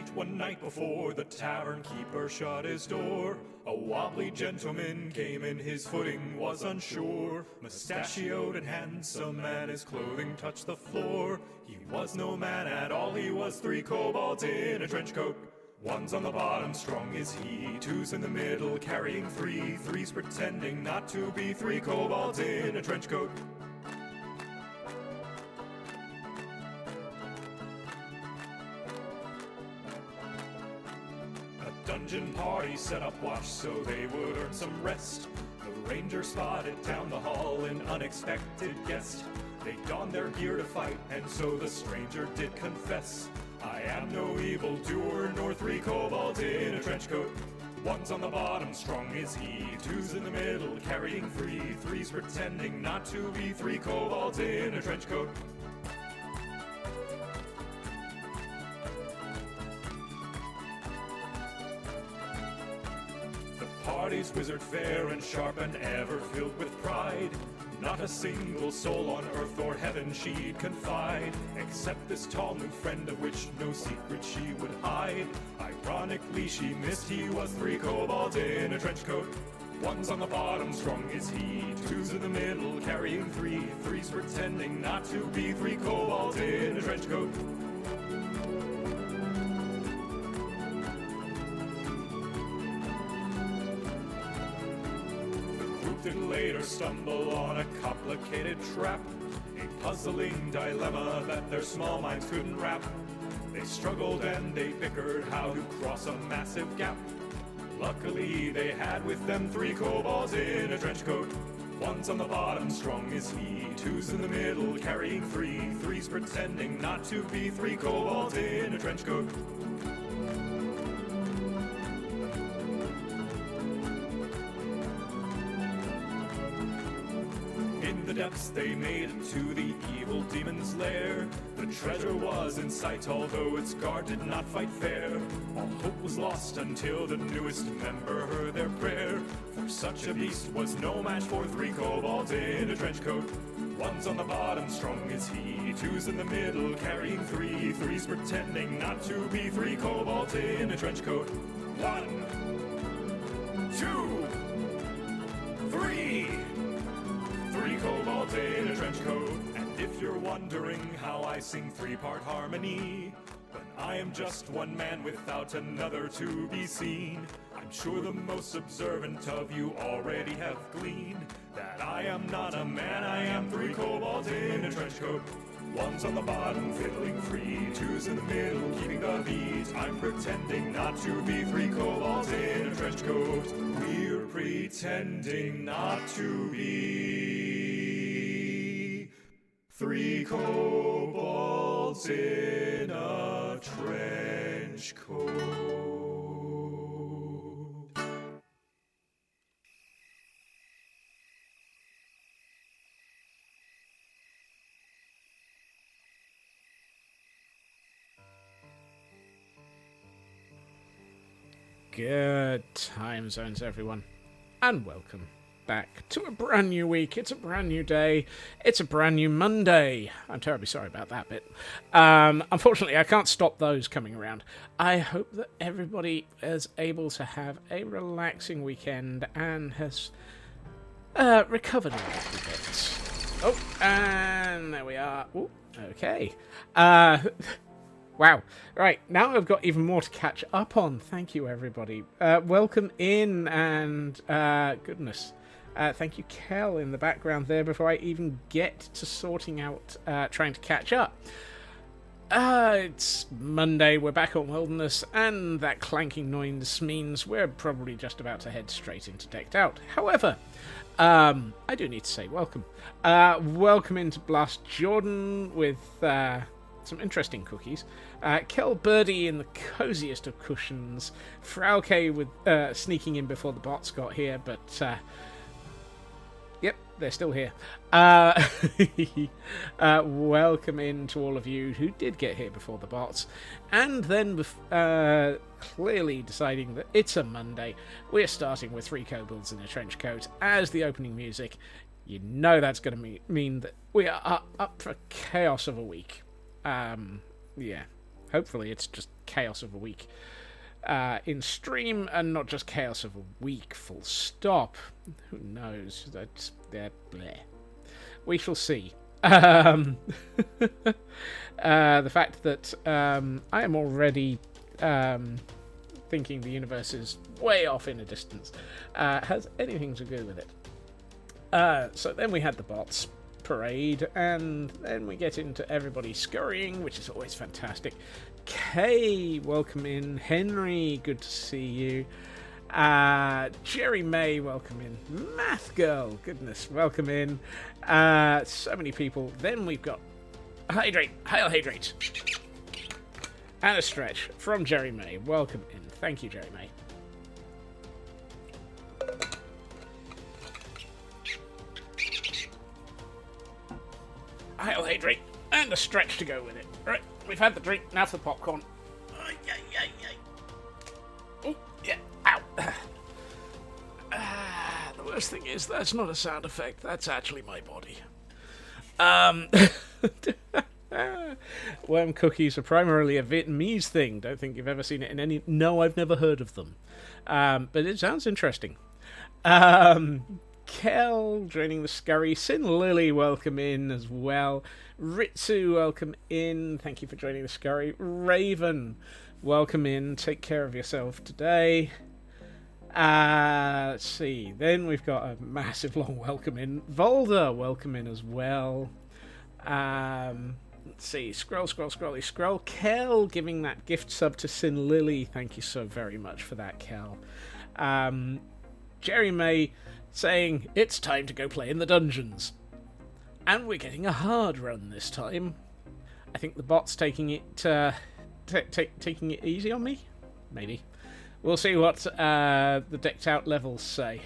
late one night before the tavern keeper shut his door, a wobbly gentleman came in, his footing was unsure. Mustachioed and handsome, and his clothing touched the floor. He was no man at all, he was 3 kobolds in a trench coat. One's on the bottom, strong is he, 2's in the middle, carrying 3, 3's pretending not to be 3 kobolds in a trench coat. Dungeon party set up watch so they would earn some rest. The ranger spotted down the hall an unexpected guest. They donned their gear to fight, and so the stranger did confess, I am no evildoer, nor 3 kobolds in a trench coat. One's on the bottom, strong is he, 2's in the middle, carrying 3, 3's pretending not to be 3 kobolds in a trench coat. Party's wizard fair and sharp and ever filled with pride. Not a single soul on earth or heaven she'd confide, except this tall new friend of which no secret she would hide. Ironically she missed he was 3 kobolds in a trench coat. One's on the bottom, strong is he, 2's in the middle, carrying 3, 3's pretending not to be 3 kobolds in a trench coat. Did later stumble on a complicated trap, a puzzling dilemma that their small minds couldn't wrap. They struggled and they bickered how to cross a massive gap. Luckily they had with them 3 kobolds in a trench coat. One's on the bottom, strong is he, 2's in the middle, carrying 3, 3's pretending not to be 3 kobolds in a trench coat. In the depths they made it to the evil demon's lair. The treasure was in sight, although its guard did not fight fair. All hope was lost until the newest member heard their prayer. For such a beast was no match for 3 kobolds in a trench coat. One's on the bottom, strong is he, 2's in the middle, carrying 3, 3's pretending not to be 3 kobolds in a trench coat. 1, 2, 3. 3 kobolds in a trench coat. And if you're wondering how I sing 3-part harmony, when I am just one man without another to be seen, I'm sure the most observant of you already have gleaned that I am not a man, I am 3 kobolds in a trench coat. One's on the bottom, fiddling free, 2's in the middle, keeping the beat. I'm pretending not to be 3 kobolds in a trench coat. We're pretending not to be 3 kobolds in a trench coat. Good time zones, everyone, and welcome back to a brand new week. It's a brand new day. It's a brand new Monday. I'm terribly sorry about that bit. Unfortunately, I can't stop those coming around. I hope that everybody is able to have a relaxing weekend and has recovered a little bit. Oh, and there we are. Ooh, okay. Wow. Right, now I've got even more to catch up on. Thank you, everybody. Welcome in, and goodness. Thank you, Kel, in the background there before I even get to sorting out trying to catch up. It's Monday, we're back on Wilderness, and that clanking noise means we're probably just about to head straight into Decked Out. However, I do need to say welcome. Welcome into Blast Jordan with some interesting cookies. Kel Birdie in the coziest of cushions. Frauke with sneaking in before the bots got here, but yep, they're still here. Welcome in to all of you who did get here before the bots, and then clearly deciding that it's a Monday, we're starting with 3 kobolds in a trench coat as the opening music. You know that's going to mean that we are up for chaos of a week. Yeah. hopefully it's just chaos of a week in stream and not just chaos of a week, full stop. Who knows? That's bleh. We shall see. The fact that I am already thinking the universe is way off in a distance has anything to do with it. So then we had the bots parade, and then we get into everybody scurrying, which is always fantastic. Kay, welcome in. Henry, good to see you. Jerry May, welcome in. Math Girl, goodness, welcome in. So many people. Then we've got Hydrate, Hail Hydrate. And a stretch from Jerry May, welcome in. Thank you, Jerry May. Hail Hydrate, and a stretch to go with it. Right, we've had the drink, now for the popcorn. Oh, yeah, ow. The worst thing is, that's not a sound effect, that's actually my body. Worm cookies are primarily a Vietnamese thing. Don't think you've ever seen it in any... No, I've never heard of them. But it sounds interesting. Kel joining the scurry. Sin Lily, welcome in as well. Ritsu, welcome in. Thank you for joining the scurry. Raven, welcome in. Take care of yourself today. Let's see. Then we've got a massive long welcome in. Volder, welcome in as well. Let's see. Scroll. Kel giving that gift sub to Sin Lily. Thank you so very much for that, Kel. Jerry May saying, it's time to go play in the dungeons. And we're getting a hard run this time. I think the bot's taking it taking it easy on me? Maybe. We'll see what the decked out levels say.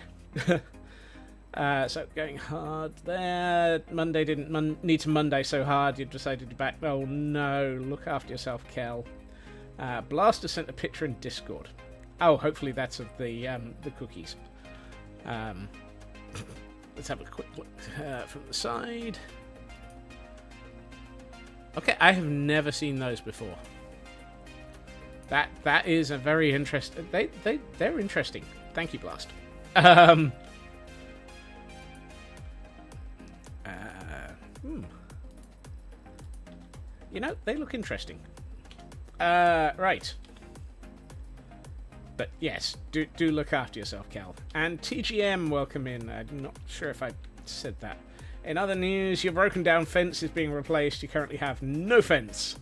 So going hard there. Monday didn't need to Monday so hard, you've decided to back. Oh no, look after yourself, Kel. Blaster sent a picture in Discord. Oh, hopefully that's of the cookies. Let's have a quick look from the side. Okay, I have never seen those before. That is a very interesting. They're interesting. Thank you, Blast. You know, they look interesting. Right. But yes, do look after yourself, Cal. And TGM, welcome in. I'm not sure if I said that. In other news, your broken down fence is being replaced. You currently have no fence.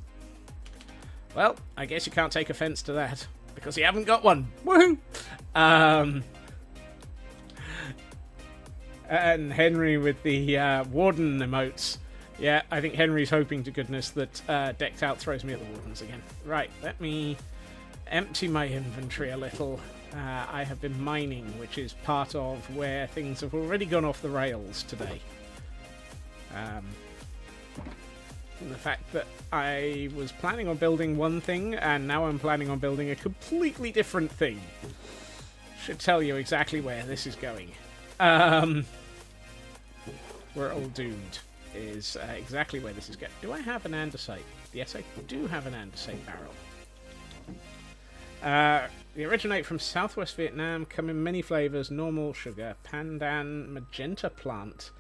Well, I guess you can't take offense to that, because you haven't got one. Woohoo! And Henry with the warden emotes. Yeah, I think Henry's hoping to goodness that Decked Out throws me at the wardens again. Right, let me empty my inventory a little. I have been mining, which is part of where things have already gone off the rails today. And the fact that I was planning on building one thing, and now I'm planning on building a completely different thing, should tell you exactly where this is going. We're all doomed is exactly where this is going. Do I have an andesite? Yes, I do have an andesite barrel. They originate from southwest Vietnam, come in many flavors: normal, sugar, pandan, magenta plant,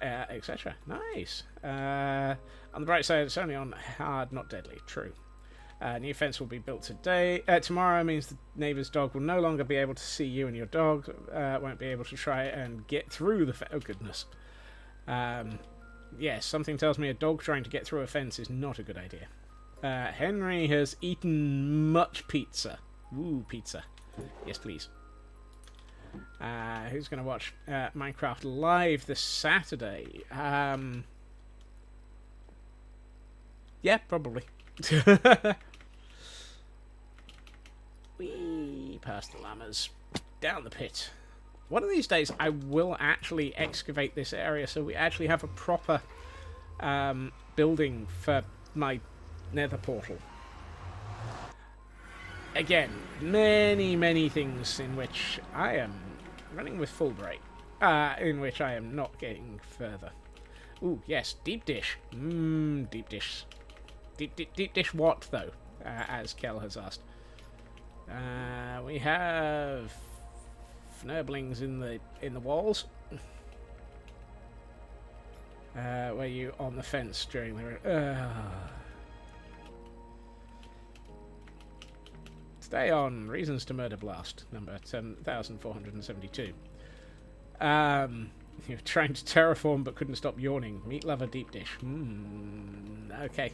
etc. Nice. On the bright side, it's only on hard, not deadly. True. New fence will be built today. Tomorrow means the neighbour's dog will no longer be able to see you, and your dog won't be able to try and get through the fence. Oh, goodness. Yes, something tells me a dog trying to get through a fence is not a good idea. Henry has eaten much pizza. Ooh, pizza. Yes, please. Who's going to watch Minecraft live this Saturday? Yeah, probably. Whee, past the llamas. Down the pit. One of these days I will actually excavate this area so we actually have a proper building for my nether portal. Again, many things in which I am running with full brake. In which I am not getting further. Ooh, yes, deep dish. Deep dish. Deep dish what, though? As Kel has asked. We have fnurblings in the walls. Were you on the fence during the... Stay on. Reasons to Murder Blast, number 10,472. You're trying to terraform but couldn't stop yawning. Meat lover deep dish. Okay.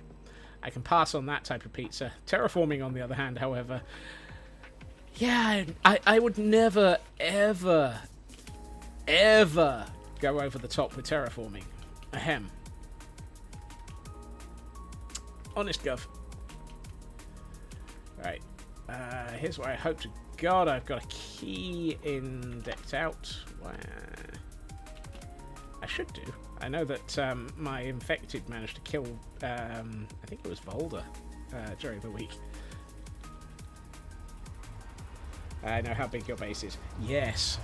I can pass on that type of pizza. Terraforming, on the other hand, however... Yeah, I would never, ever, ever go over the top with terraforming. Ahem. Honest Gov. Right. Here's where I hope to God I've got a key decked out. I should do. I know that my infected managed to kill, I think it was Volder during the week. I know how big your base is. Yes.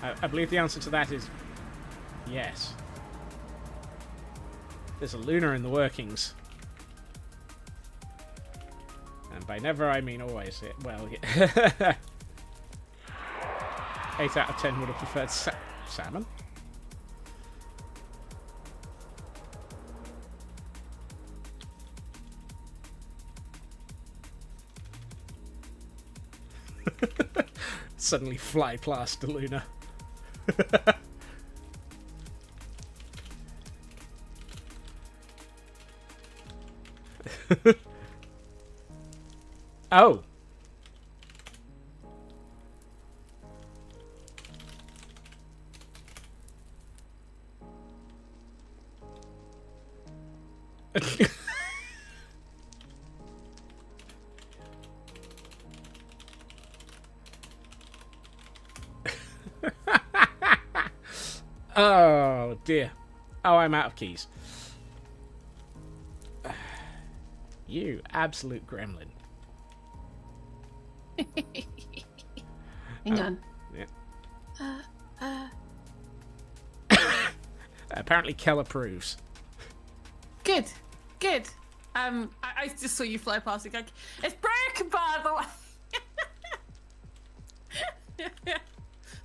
I believe the answer to that is yes. There's a Luna in the workings. And by never, I mean always. Well, yeah. 8 out of 10 would have preferred salmon. Suddenly fly past the Luna. Oh. Oh dear. Oh, I'm out of keys. You absolute gremlin. Hang on. Yeah. Apparently Kel approves. Good. I just saw you fly past. Like, it's broken, by the way.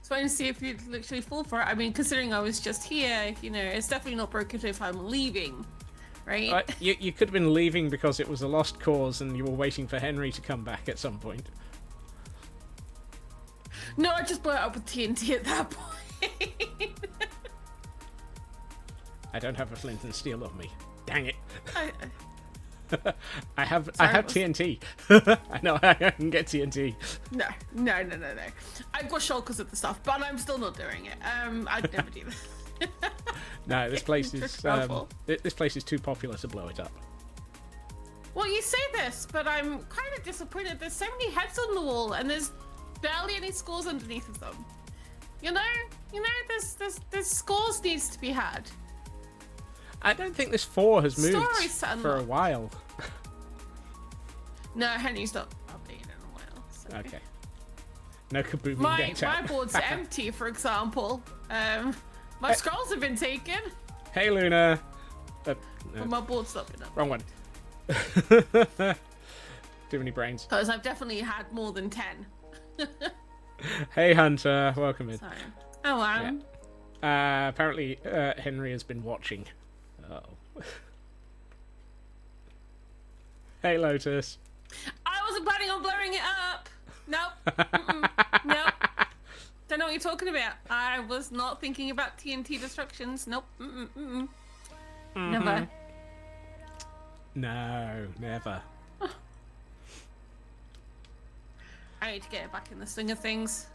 So I want to see if you'd literally fall for it. I mean, considering I was just here, you know, it's definitely not broken if I'm leaving, right? You could have been leaving because it was a lost cause and you were waiting for Henry to come back at some point. No, I just blew it up with TNT at that point. I don't have a flint and steel on me. Dang it. I have Sorry, TNT. I know I can get TNT. No. I've got shulkers at the stuff, but I'm still not doing it. I'd never do that. No, this place is too popular to blow it up. Well, you say this, but I'm kind of disappointed. There's so many heads on the wall, and there's barely any scores underneath of them. You know, there's scores needs to be had. I don't think this 4 has moved Stories to for a unlock. while. No, Henry's not updated in a while. So. Okay. No kabooming My decked out. board's empty, for example. My scrolls have been taken, Hey, Luna. but my board's not been up. Wrong one. Too many brains. Because I've definitely had more than 10. Hey, Hunter. Welcome in. Sorry. Oh, wow. Yeah. Apparently, Henry has been watching. Oh. Hey, Lotus. I wasn't planning on blowing it up. Nope. Nope. Don't know what you're talking about. I was not thinking about TNT destructions. Nope. Never. No, never. I need to get it back in the swing of things.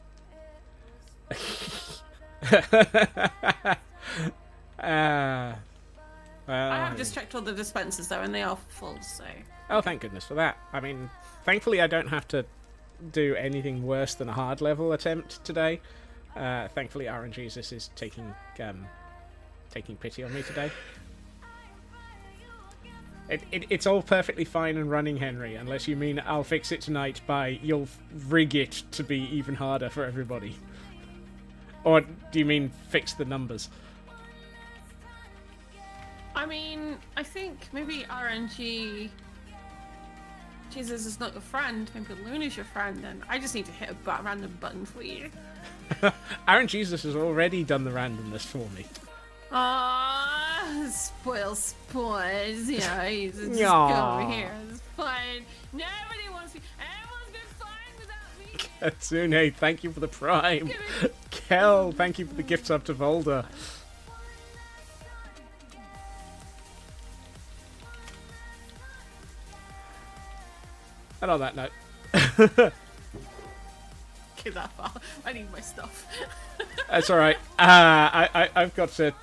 Well, I have just checked all the dispensers though, and they are full. So. Oh, thank goodness for that. I mean, thankfully I don't have to do anything worse than a hard level attempt today. Thankfully RNGesus is taking pity on me today. It's all perfectly fine and running, Henry, unless you mean I'll fix it tonight by you'll rig it to be even harder for everybody. Or do you mean fix the numbers? I mean, I think maybe RNG. Jesus is not your friend. Maybe Luna's your friend, and I just need to hit a random button for you. Aaron Jesus has already done the randomness for me. Ah, spoils. You know, he's just go Aw. over here. It's fine. Nobody wants me. Everyone's been fine without me. Katsune, thank you for the prime. Kel, thank you for the gift sub to Volda. And on that note, Get that far. I need my stuff. that's all right. I've got to.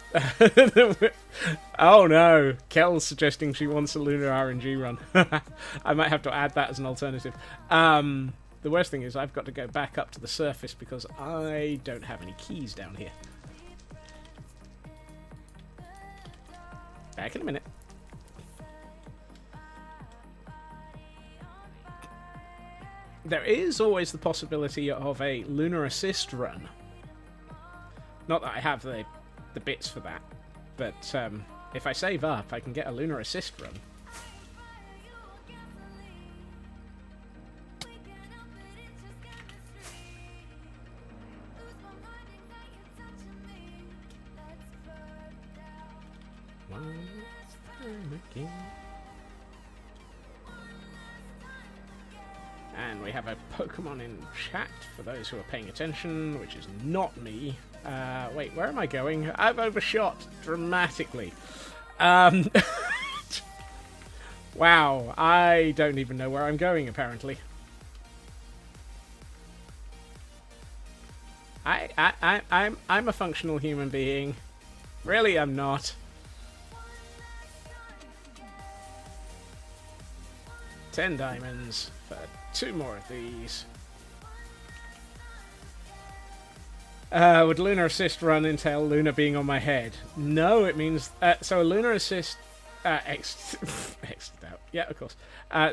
Oh no, Kel's suggesting she wants a lunar RNG run. I might have to add that as an alternative. The worst thing is I've got to go back up to the surface because I don't have any keys down here. Back in a minute. There is always the possibility of a lunar assist run. Not that I have the bits for that, but if I save up, I can get a lunar assist run. And we have a Pokemon in chat for those who are paying attention, which is not me. Wait, where am I going? I've overshot dramatically. Wow, I don't even know where I'm going, apparently. I'm a functional human being. Really, I'm not. 10 diamonds for 2 more of these. Would Lunar Assist run entail Luna being on my head? No, it means... so a Lunar Assist... X'd out. Yeah, of course.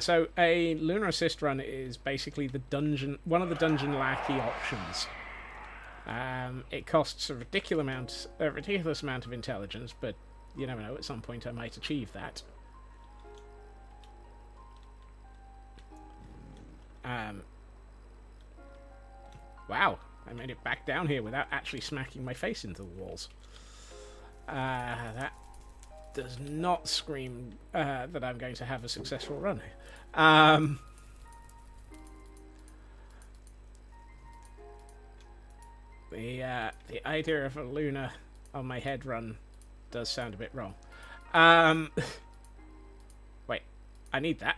So a Lunar Assist run is basically the dungeon... one of the dungeon lackey options. It costs a ridiculous amount of intelligence, but you never know, at some point I might achieve that. Wow, I made it back down here without actually smacking my face into the walls. That does not scream that I'm going to have a successful run here. The idea of a Luna on my head run does sound a bit wrong. Wait, I need that.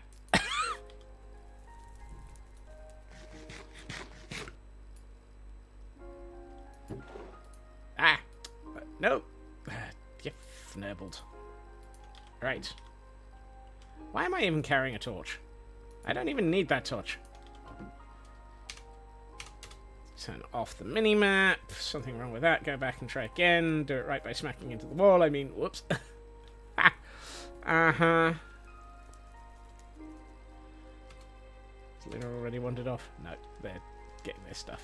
No. You fnurbled. Right. Why am I even carrying a torch? I don't even need that torch. Turn off the mini-map. Something wrong with that. Go back and try again. Do it right by smacking into the wall. I mean, whoops. Uh-huh. Has Luna already wandered off? No, they're getting their stuff.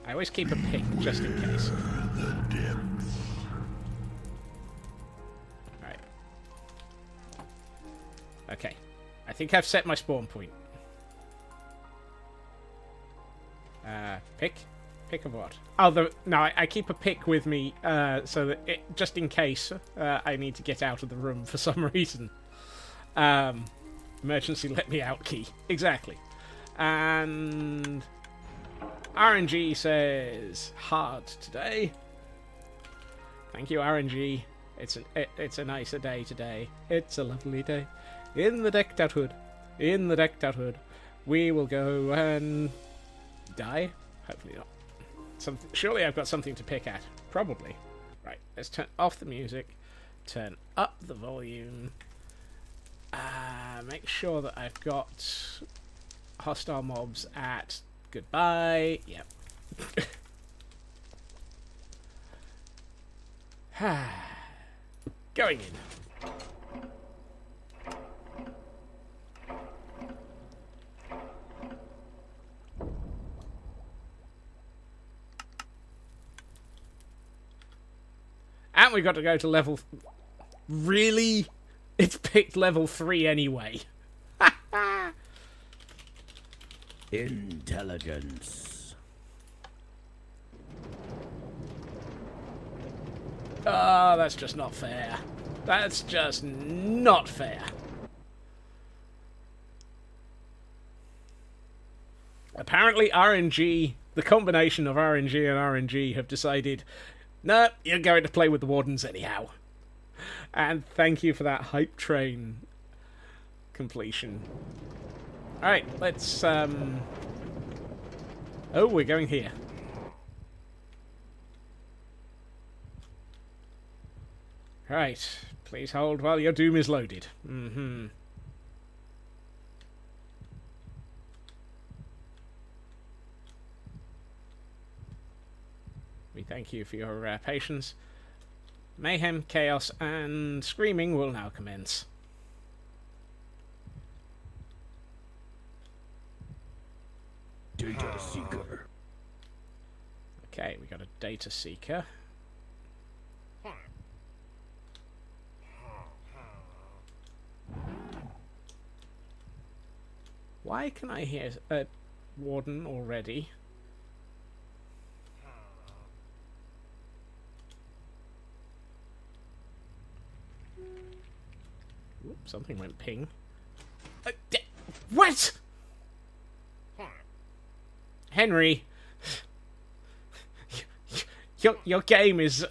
I always keep a pick just in case. Alright. Okay. I think I've set my spawn point. Pick? Pick of what? Oh, no, I keep a pick with me so that just in case I need to get out of the room for some reason. Emergency let me out key. Exactly. And... RNG says hard today. Thank you, RNG. It's a nicer day today. It's a lovely day. In the decked out hood. In the decked out hood. We will go and die. Hopefully not. Surely I've got something to pick at. Probably. Right. Let's turn off the music. Turn up the volume. Make sure that I've got hostile mobs at goodbye. Yep. Going in. And we got to go to level... Really? It's picked level 3 anyway. Intelligence. Oh, that's just not fair. That's just not fair. Apparently RNG, the combination of RNG and RNG have decided, no, you're going to play with the wardens anyhow. And thank you for that hype train completion. Alright, let's, Oh, we're going here. Right, please hold while your doom is loaded. Mm-hmm. We thank you for your patience. Mayhem, chaos, and screaming will now commence. Data seeker. Okay, we got a data seeker. Why can I hear a warden already? Oop, something went ping. What? Henry, your game is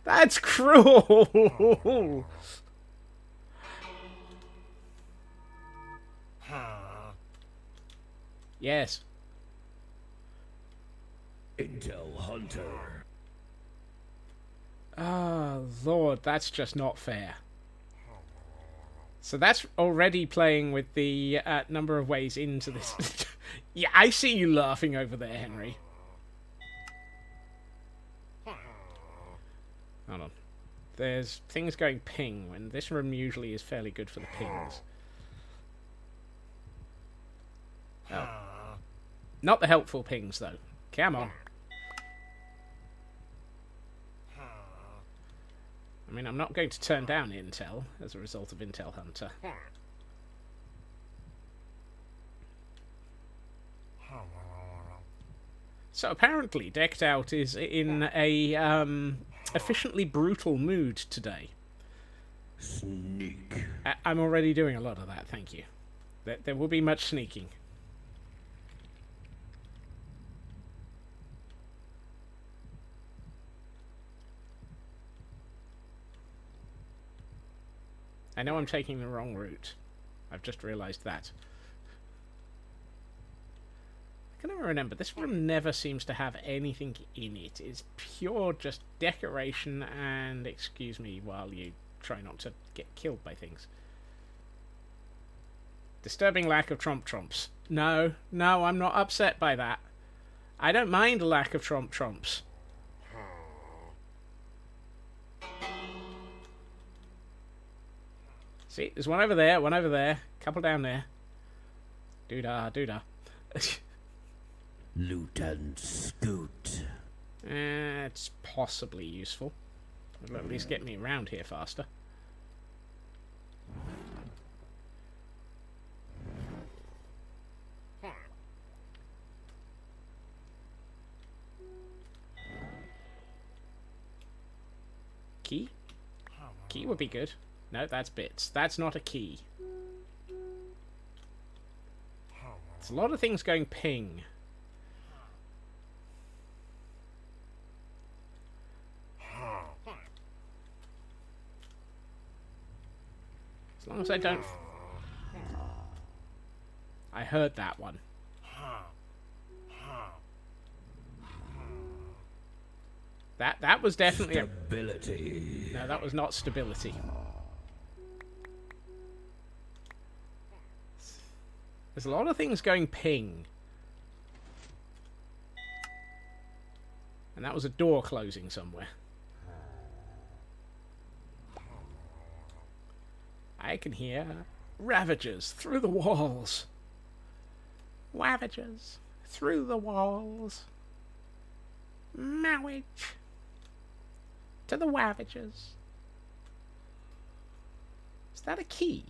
that's cruel. Yes. Intel hunter. Oh, Lord, that's just not fair. So that's already playing with the number of ways into this. Yeah, I see you laughing over there, Henry. Hold on. There's things going ping, when this room usually is fairly good for the pings. Oh. Not the helpful pings, though. Come on. I mean, I'm not going to turn down Intel as a result of Intel Hunter. So apparently Decked Out is in a efficiently brutal mood today. Sneak. I'm already doing a lot of that, thank you. There will be much sneaking. I know I'm taking the wrong route. I've just realised that. I can never remember. This room never seems to have anything in it. It's pure just decoration and excuse me while you try not to get killed by things. Disturbing lack of tromps. No, I'm not upset by that. I don't mind a lack of tromps. See, there's one over there, couple down there. Doodah. Loot and scoot. It's possibly useful. It'll at least get me around here faster. Key? Key would be good. No, that's bits. That's not a key. There's a lot of things going ping. As long as I don't... I heard that one. That was definitely... Stability. No, that was not stability. There's a lot of things going ping. And that was a door closing somewhere. I can hear ravagers through the walls. Ravagers through the walls. Marriage. To the ravagers. Is that a key?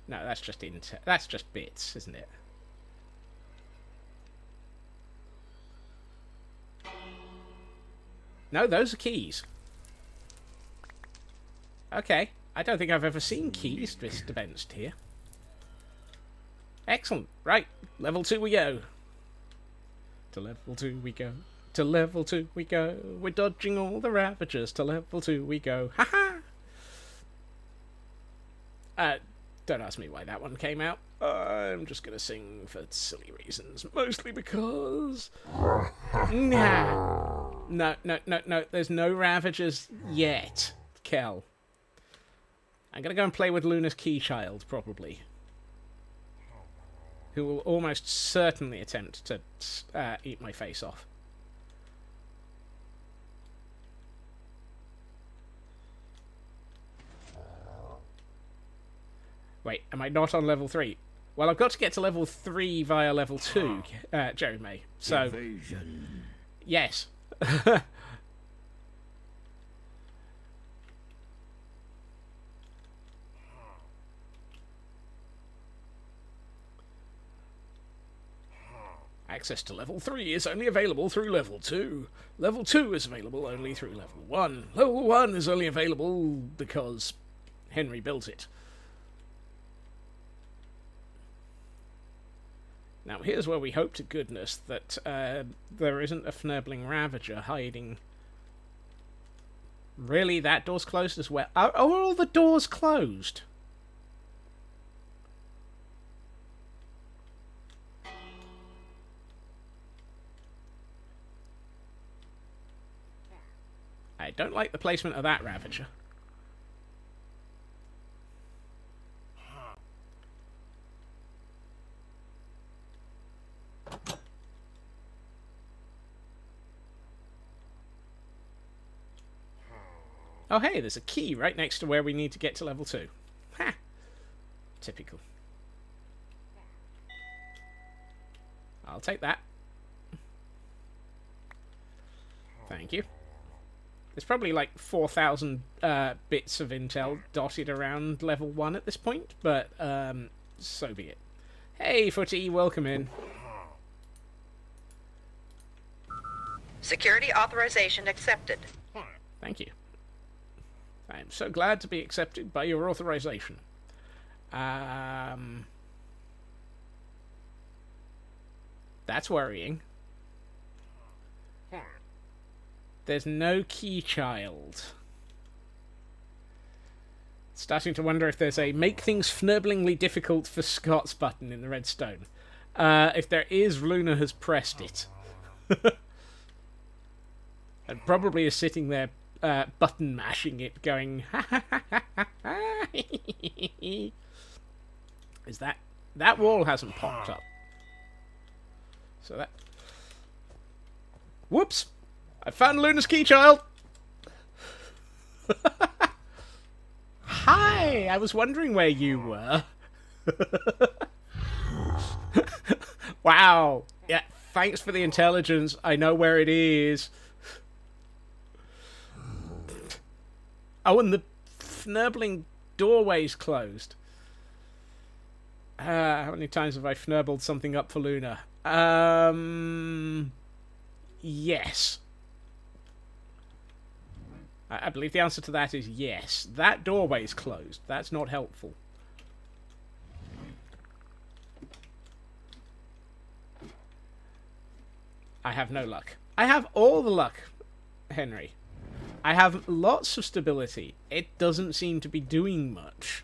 No, that's just that's just bits, isn't it? No, those are keys. Okay. I don't think I've ever seen keys dispensed here. Excellent. Right. Level 2 we go. To level 2 we go. To level 2 we go. We're dodging all the ravagers. To level 2 we go. Ha ha! Don't ask me why that one came out. I'm just gonna sing for silly reasons. Mostly because... Nah. No. There's no ravagers yet, Kel. I'm gonna go and play with Luna's key child, probably. Who will almost certainly attempt to eat my face off. Wait, am I not on level 3? Well, I've got to get to level 3 via level 2, Jeremy. So, Evasion. yes. Access to level 3 is only available through level 2. Level 2 is available only through level 1. Level 1 is only available because Henry built it. Now, here's where we hope to goodness that there isn't a fnurbling ravager hiding. Really? That door's closed as well? Are all the doors closed? I don't like the placement of that ravager. Oh hey, there's a key right next to where we need to get to level 2. Ha! Typical. I'll take that. Thank you. There's probably like 4,000 bits of intel dotted around level 1 at this point, but so be it. Hey, Footy, welcome in. Security authorization accepted. Thank you. I am so glad to be accepted by your authorization. That's worrying. There's no key child. Starting to wonder if there's a make things fnurblingly difficult for Scots button in the redstone. If there is, Luna has pressed it. And probably is sitting there button mashing it, going, ha ha ha ha ha. Is that wall hasn't popped up. So that... Whoops! I found Luna's key child! Hi! I was wondering where you were. Wow. Yeah, thanks for the intelligence. I know where it is. Oh, and the fnurbling doorway's closed. How many times have I fnurbled something up for Luna? Yes. I believe the answer to that is yes. That doorway's closed. That's not helpful. I have no luck. I have all the luck, Henry. I have lots of stability. It doesn't seem to be doing much.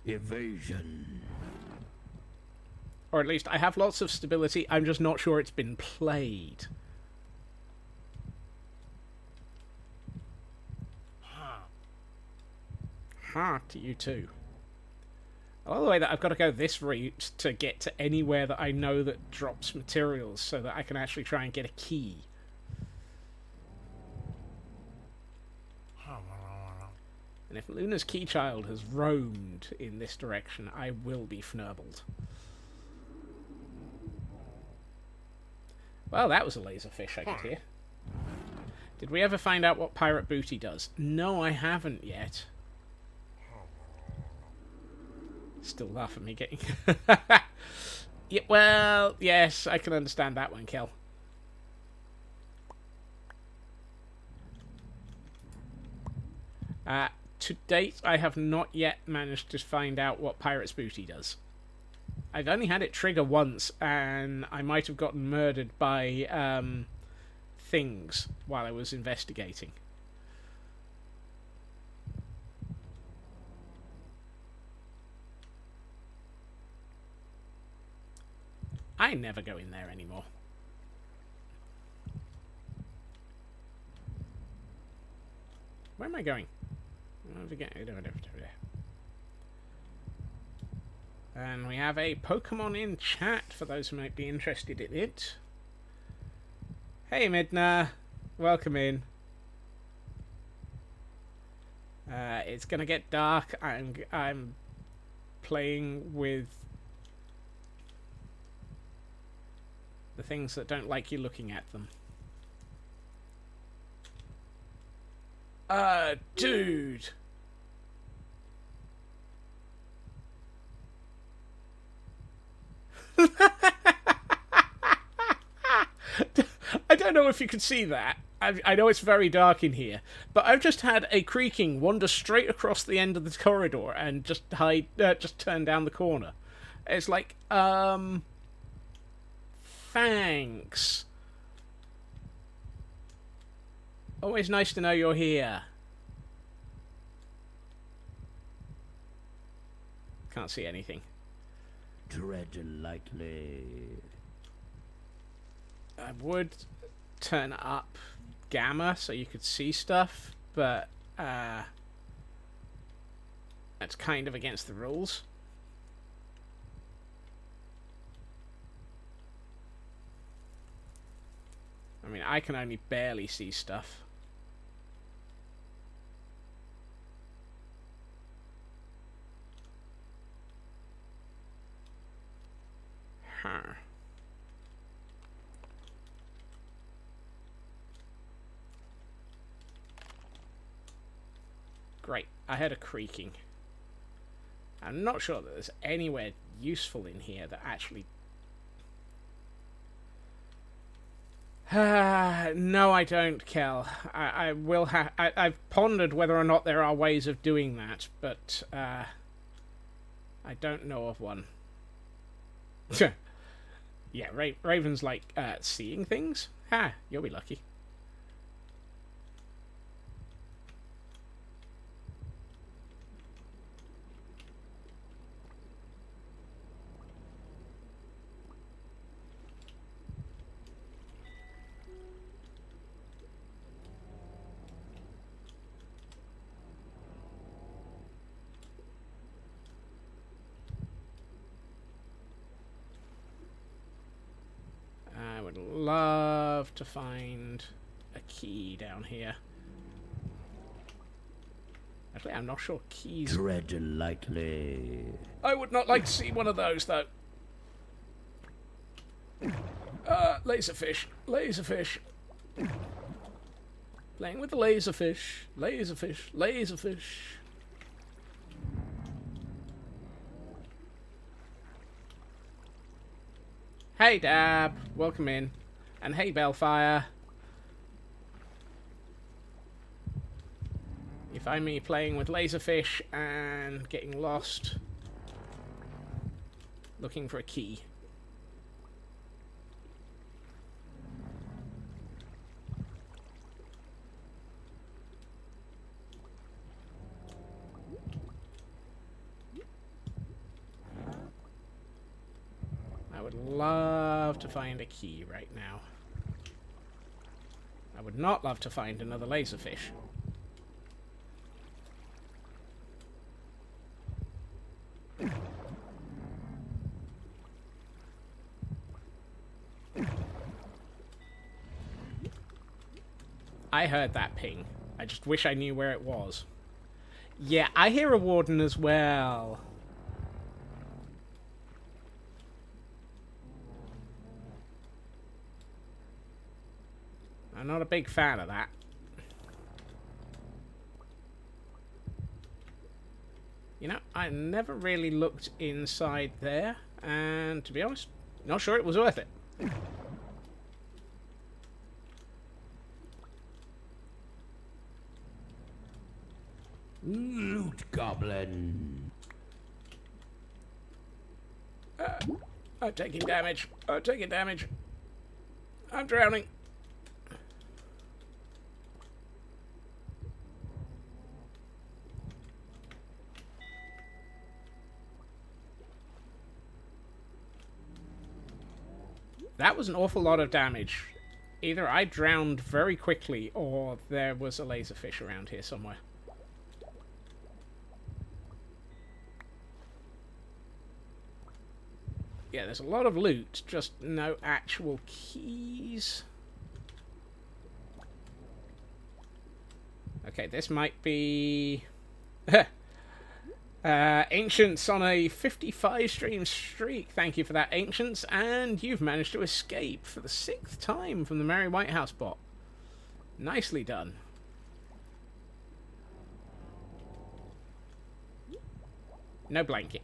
Evasion. Or at least I have lots of stability. I'm just not sure it's been played. Ha to you too. I love the way that I've got to go this route to get to anywhere that I know that drops materials so that I can actually try and get a key. And if Luna's key child has roamed in this direction, I will be fnurbled. Well, that was a laserfish I could hear. Did we ever find out what pirate booty does? No, I haven't yet. Still laugh at me getting... Yeah, well, yes, I can understand that one, Kel. To date, I have not yet managed to find out what Pirate's Booty does. I've only had it trigger once, and I might have gotten murdered by things while I was investigating. I never go in there anymore. Where am I going? And we have a Pokemon in chat for those who might be interested in it. Hey Midna, welcome in. It's gonna get dark. I'm playing with the things that don't like you looking at them. Dude. I don't know if you can see that. I know it's very dark in here, but I've just had a creaking wander straight across the end of the corridor and just turn down the corner. It's like, thanks. Always nice to know you're here. Can't see anything. Tread lightly. I would turn up gamma so you could see stuff, but that's kind of against the rules. I mean, I can only barely see stuff. Huh. Great, I heard a creaking. I'm not sure that there's anywhere useful in here that actually... no, I don't, Kel. I will have... I've pondered whether or not there are ways of doing that, but I don't know of one. Yeah, Raven's like seeing things? Ha, you'll be lucky. I would love to find a key down here. Actually, I'm not sure keys... Tread lightly. I would not like to see one of those, though. Laserfish. Laserfish. Playing with the laserfish. Laserfish. Laserfish. Hey, Dab. Welcome in. And hey, Bellfire. You find me playing with laserfish and getting lost. Looking for a key. I would love to find a key right now. I would not love to find another laserfish. I heard that ping. I just wish I knew where it was. Yeah, I hear a warden as well. I'm not a big fan of that. You know, I never really looked inside there, and to be honest, not sure it was worth it. Loot goblin. I'm taking damage. I'm taking damage. I'm drowning. That was an awful lot of damage. Either I drowned very quickly, or there was a laserfish around here somewhere. Yeah, there's a lot of loot, just no actual keys. Okay, this might be... Ancients on a 55-stream streak. Thank you for that, Ancients. And you've managed to escape for the 6th time from the Merry White House bot. Nicely done. No blanket.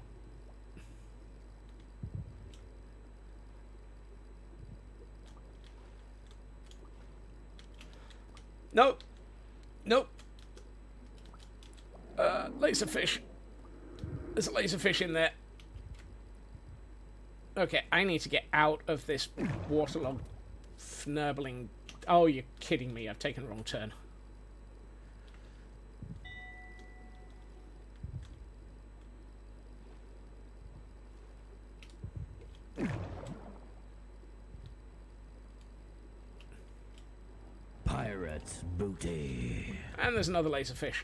Nope. Nope. Laserfish. There's a laserfish in there. Okay, I need to get out of this waterlogged, fnurbling... Oh, you're kidding me. I've taken the wrong turn. Pirate's booty. And there's another laserfish.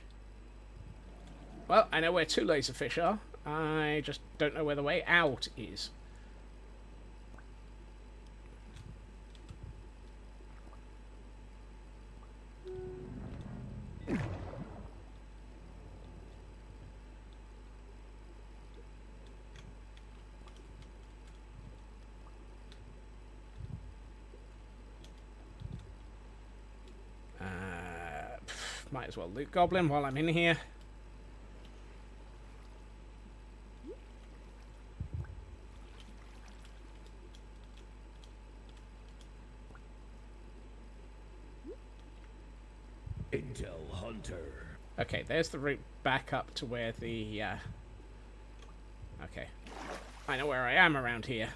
Well, I know where 2 laserfish are. I just don't know where the way out is. Might as well loot goblin while I'm in here. Intel hunter. Okay, there's the route back up to where the... Okay. I know where I am around here.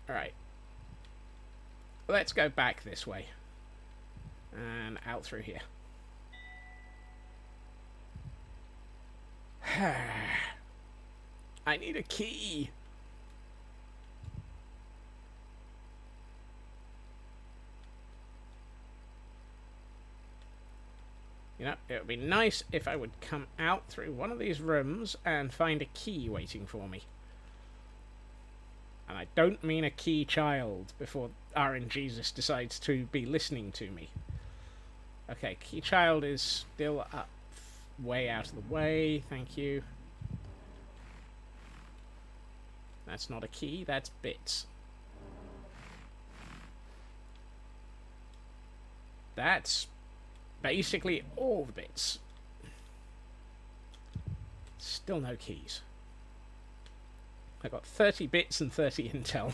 Alright. Let's go back this way. And out through here. I need a key. You know, it would be nice if I would come out through one of these rooms and find a key waiting for me. And I don't mean a key child before RNGesus decides to be listening to me. Okay, key child is still up, way out of the way. Thank you. That's not a key, that's bits. That's basically all the bits. Still no keys. I got 30 bits and 30 intel.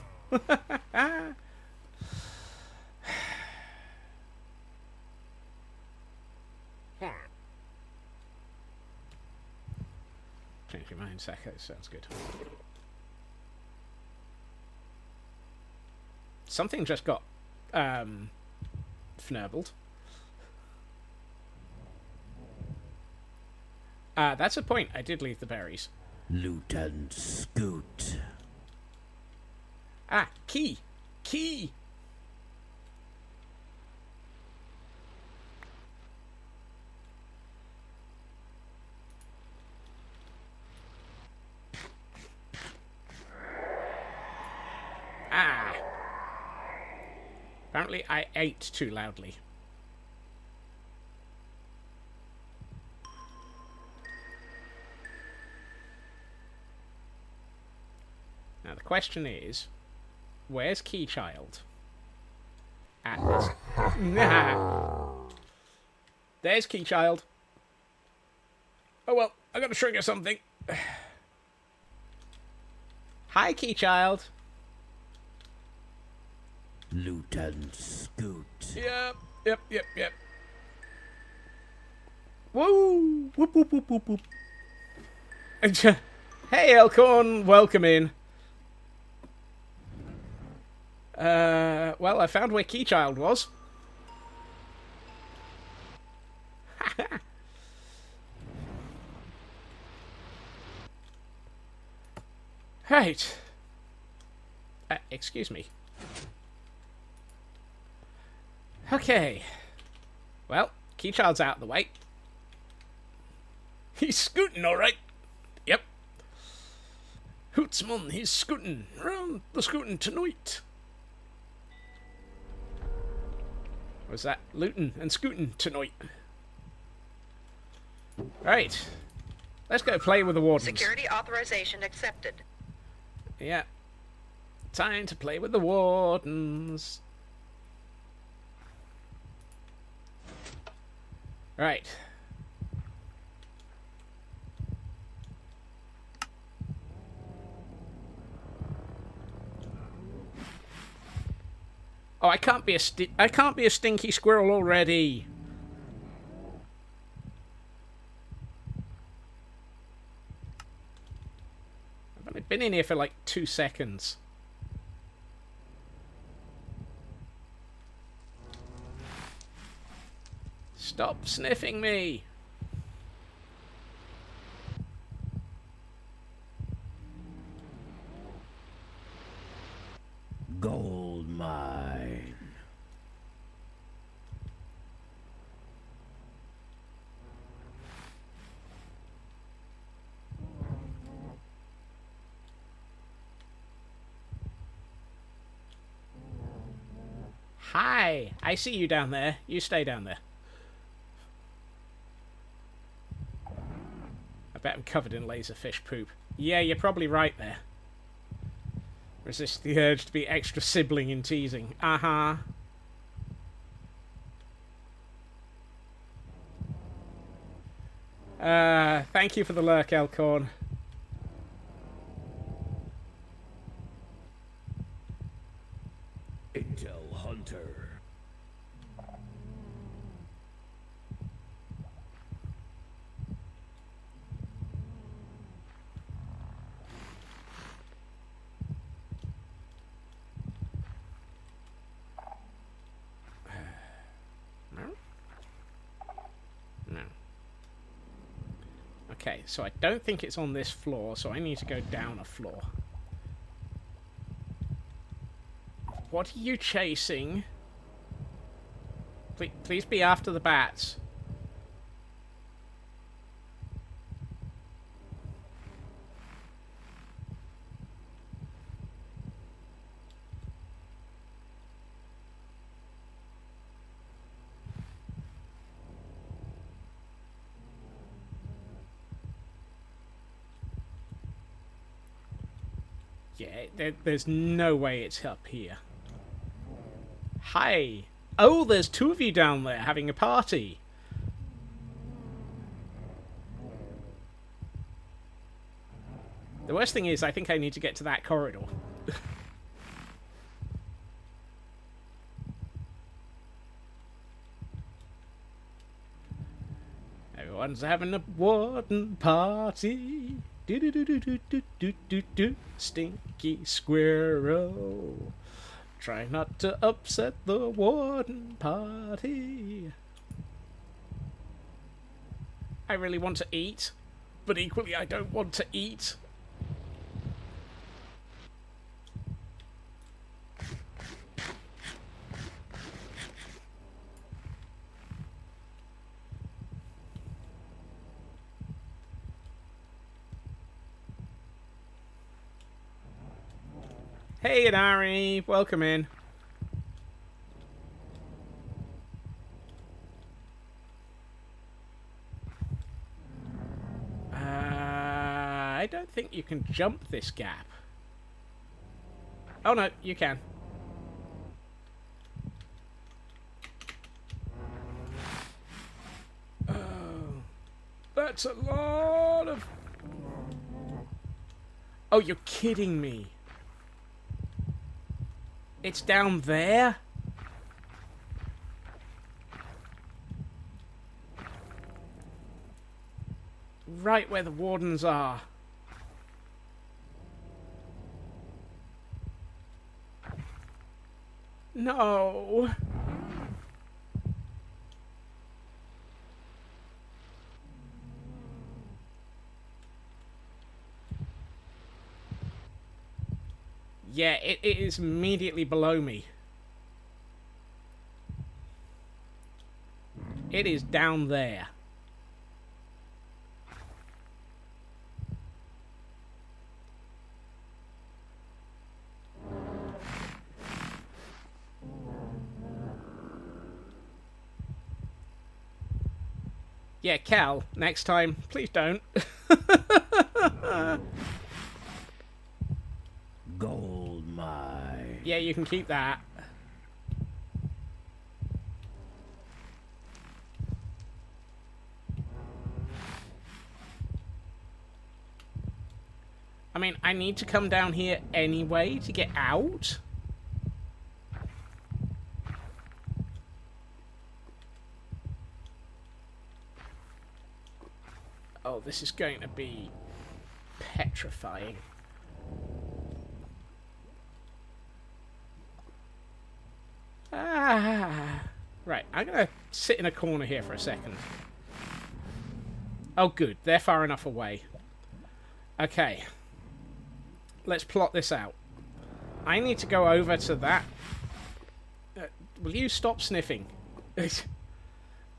Change your mind, Sacco. Sounds good. Something just got fnurbled. That's a point. I did leave the berries. Loot and scoot. Ah, key! Key! Ah! apparently I ate too loudly. Now the question is, where's Keychild? At this. Nah. There's Keychild. Oh well, I gotta trigger something. Hi, Keychild. Loot and scoot. Yep. Woo! Whoop, whoop, whoop, whoop, whoop. Hey, Elkhorn, welcome in. Well, I found where Keychild was. Right. Excuse me. Okay. Well, Keychild's out of the way. He's scooting, all right. Yep. Hootsman, he's scooting. Round the scooting tonight. Was that looting and scooting tonight? Right. Let's go play with the wardens. Security authorization accepted. Yeah. Time to play with the wardens. Right. Oh, I can't be a stinky squirrel already. I've only been in here for like 2 seconds. Stop sniffing me. Gold mine. Hi, I see you down there. You stay down there. I bet I'm covered in laserfish poop. Yeah, you're probably right there. Resist the urge to be extra sibling and teasing. Uh-huh. Thank you for the lurk, Elkhorn. Intel Hunter. No. Okay, so I don't think it's on this floor, so I need to go down a floor. What are you chasing? Please be after the bats. Yeah, there's no way it's up here. Hi. Oh, there's 2 of you down there having a party. The worst thing is, I think I need to get to that corridor. Everyone's having a warden party. Do-do-do-do-do-do-do-do. Stinky squirrel. Try not to upset the warden party. I really want to eat, but equally I don't want to eat. Hey, Inari, welcome in. I don't think you can jump this gap. Oh no, you can. Oh, that's a lot of... Oh, you're kidding me. It's down there? Right where the wardens are. No. Yeah, it is immediately below me. It is down there. Yeah, Cal, next time, please don't. Gold mine. Yeah, you can keep that. I mean, I need to come down here anyway to get out. Oh, this is going to be petrifying. Ah. Right, I'm going to sit in a corner here for a second. Oh, good. They're far enough away. Okay. Let's plot this out. I need to go over to that... will you stop sniffing?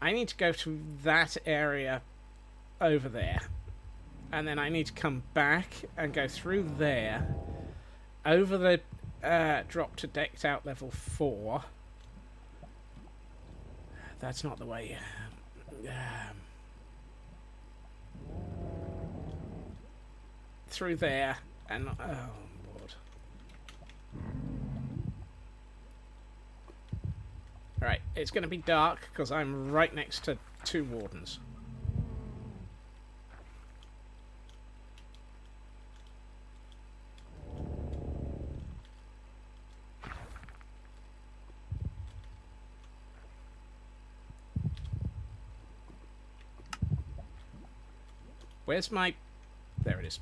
I need to go to that area over there. And then I need to come back and go through there. Over the drop to decked out level 4. That's not the way. Through there. And... oh, Lord. Alright, it's going to be dark because I'm right next to 2 wardens. Where's my... there it is.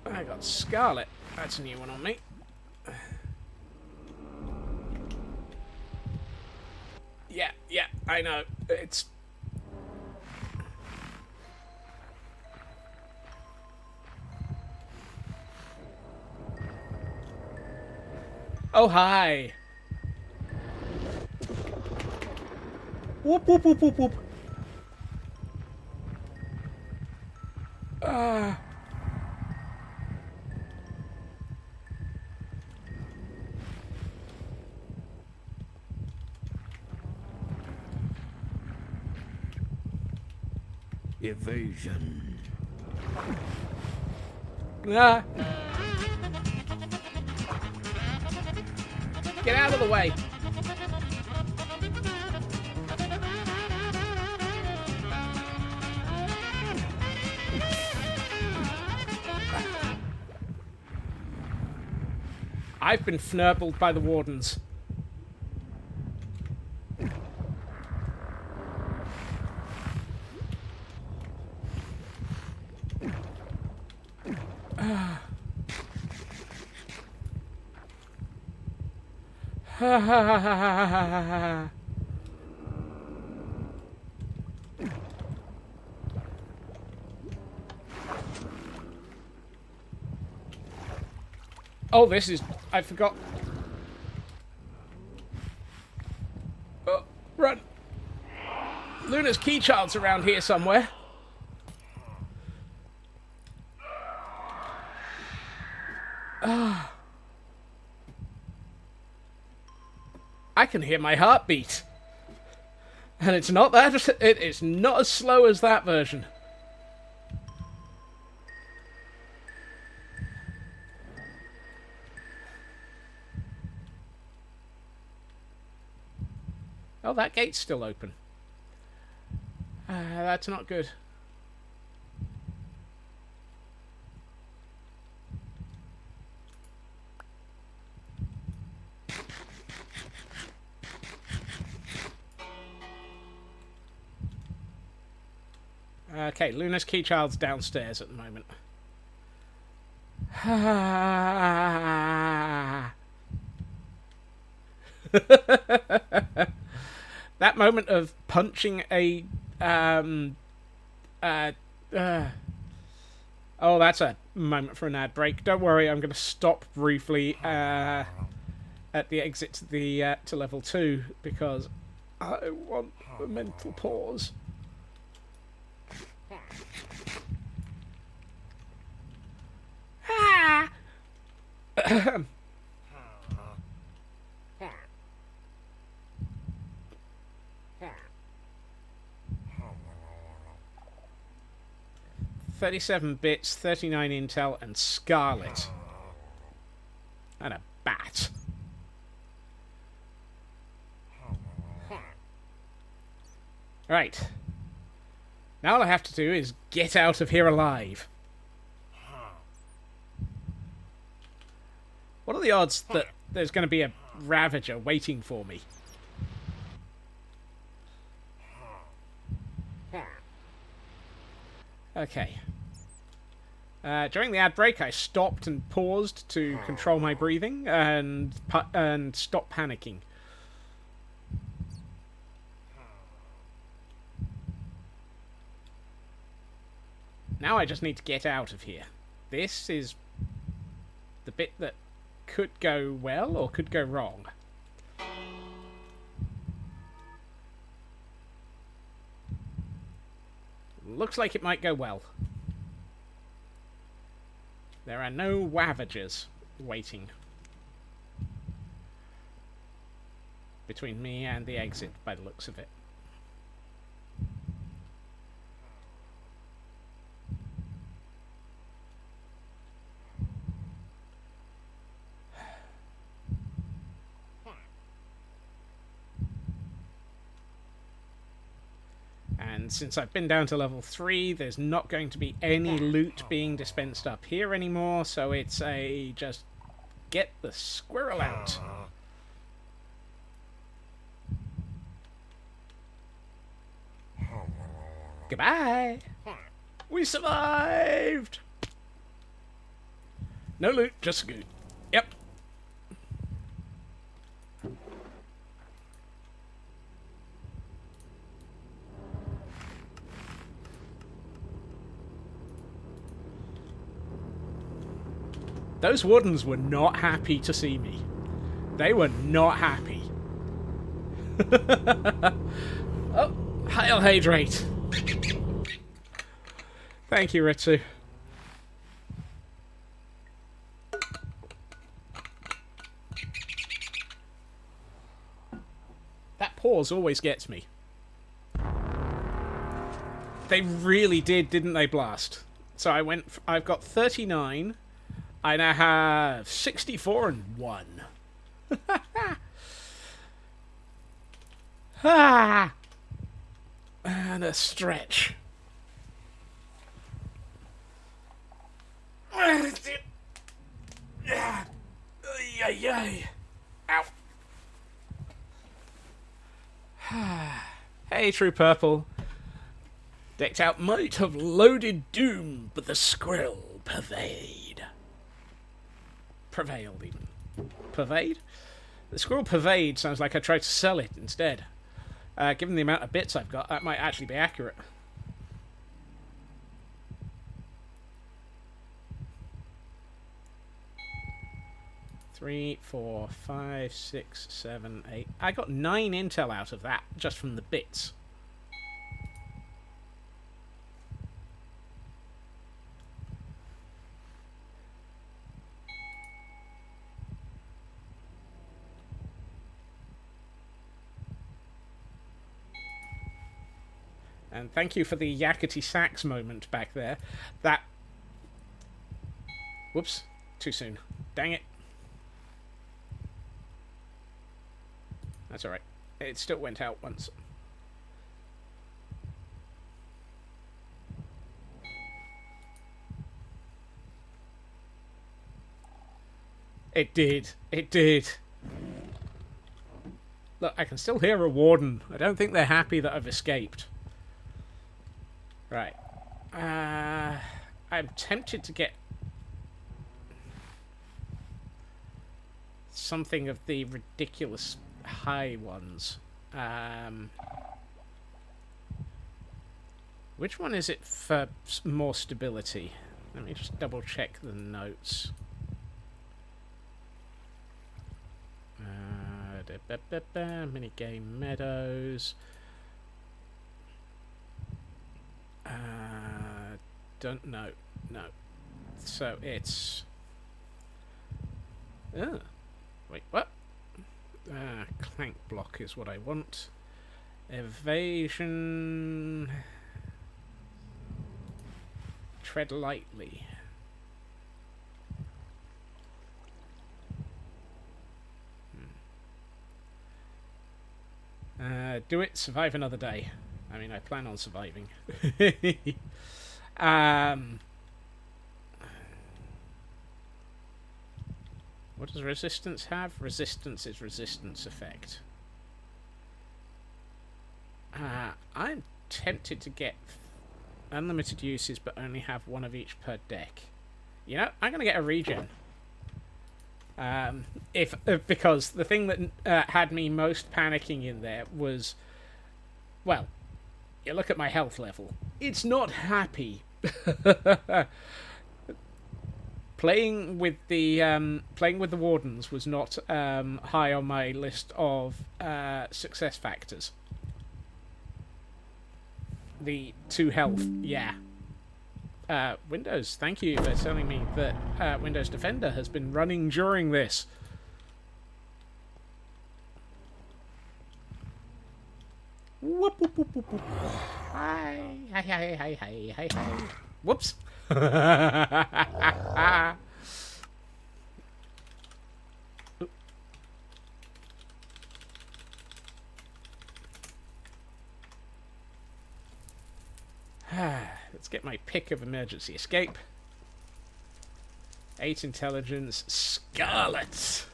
I got Scarlet. That's a new one on me. Yeah, I know. It's... oh, hi. Whoop, whoop, whoop, whoop, whoop. Evasion. Ah. Get out of the way. I've been fnurbled by the wardens. Oh, this is... I forgot. Oh, run. Luna's key child's around here somewhere. I can hear my heartbeat. And it's not that. It's not as slow as that version. Oh, that gate's still open. That's not good. Okay, Luna's key child's downstairs at the moment. That moment of punching a oh, that's a moment for an ad break. Don't worry, I'm going to stop briefly at the exit to the to level 2 because I want a mental pause. Ah! 37 bits, 39 intel, and Scarlet. And a bat. Right. Now all I have to do is get out of here alive. What are the odds that there's going to be a Ravager waiting for me? Okay. During the ad break, I stopped and paused to control my breathing and stop panicking. Now I just need to get out of here. This is the bit that could go well or could go wrong. Looks like it might go well. There are no Ravagers waiting between me and the exit, by the looks of it. And since I've been down to level 3, there's not going to be any loot being dispensed up here anymore, so it's a just get the squirrel out. Goodbye! We survived! No loot, just scoot. Yep. Those wardens were not happy to see me. They were not happy. Oh, hail hydrate. Thank you, Ritsu. That pause always gets me. They really did, didn't they, Blast? So I've got 39. I now have 64 and 1. Ah! And a stretch. Ow. Hey, True Purple. Decked out might have loaded doom, but the squirrel prevailed even. Pervade? The squirrel pervade sounds like I tried to sell it instead. Given the amount of bits I've got, that might actually be accurate. Three, 4, 5, 6, 7, 8. I got 9 intel out of that, just from the bits. And thank you for the yakety sax moment back there. That... Whoops. Too soon. Dang it. That's alright. It still went out once. It did. It did. Look, I can still hear a warden. I don't think they're happy that I've escaped. Right. I'm tempted to get something of the ridiculous high ones. Which one is it for more stability? Let me just double check the notes. Minigame Meadows. Don't know. No. So it's... Oh. Wait, what? Clank block is what I want. Evasion... Tread lightly. Do it, survive another day. I mean, I plan on surviving. What does resistance have? Resistance is resistance effect. I'm tempted to get unlimited uses, but only have one of each per deck. You know, I'm going to get a regen. Because the thing that had me most panicking in there was, well, you look at my health level. It's not happy. Playing with the wardens was not high on my list of success factors. The 2 health, yeah. Windows, thank you for telling me that Windows Defender has been running during this. Whoop, whoop, whoop, whoop, whoop. Hi, hi, hi, hi, hi, hi, hi. Whoops. Let's get my pick of emergency escape. 8 intelligence. Scarlet!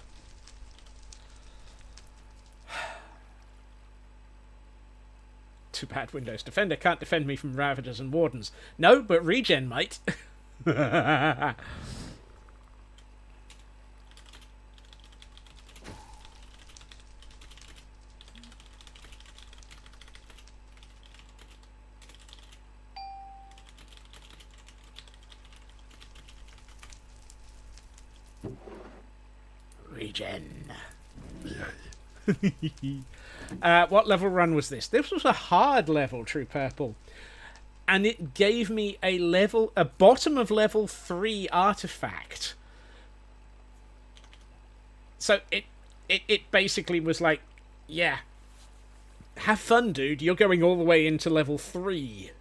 Too bad Windows Defender can't defend me from ravagers and wardens. No, but regen might. Regen. What level run was this? This was a hard level, True Purple. And it gave me a bottom of level 3 artifact. So it basically was like, yeah, have fun, dude. You're going all the way into level 3.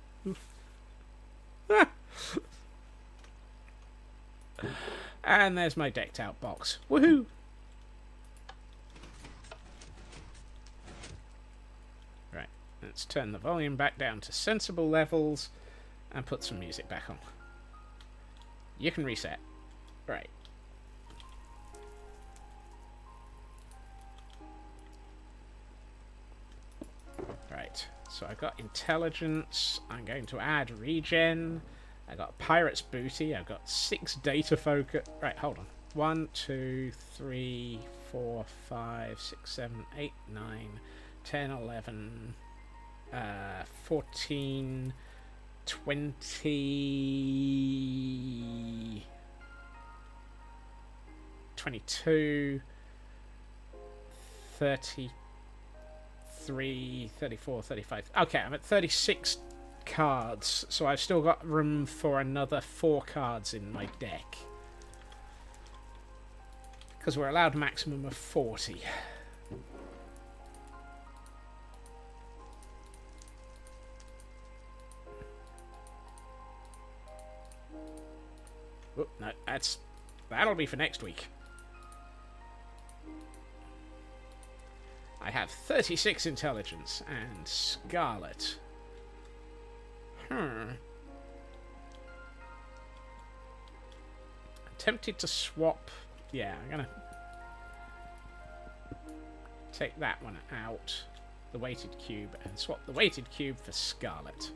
And there's my decked out box. Woohoo! Right, let's turn the volume back down to sensible levels and put some music back on. You can reset. Right. Right, so I got intelligence. I'm going to add regen. I got pirate's booty. I've got 6 data focus. Right, hold on. 1, 2, 3, 4, 5, 6, 7, 8, 9, 10, 11, 14, 20, 22, 33, 34, 35. Okay, I'm at 36 cards, so I've still got room for another 4 cards in my deck. Because we're allowed a maximum of 40. Oh, no, that'll be for next week. I have 36 intelligence and Scarlet. I'm tempted to swap. Yeah, I'm gonna take that one out, the weighted cube, and swap the weighted cube for Scarlet.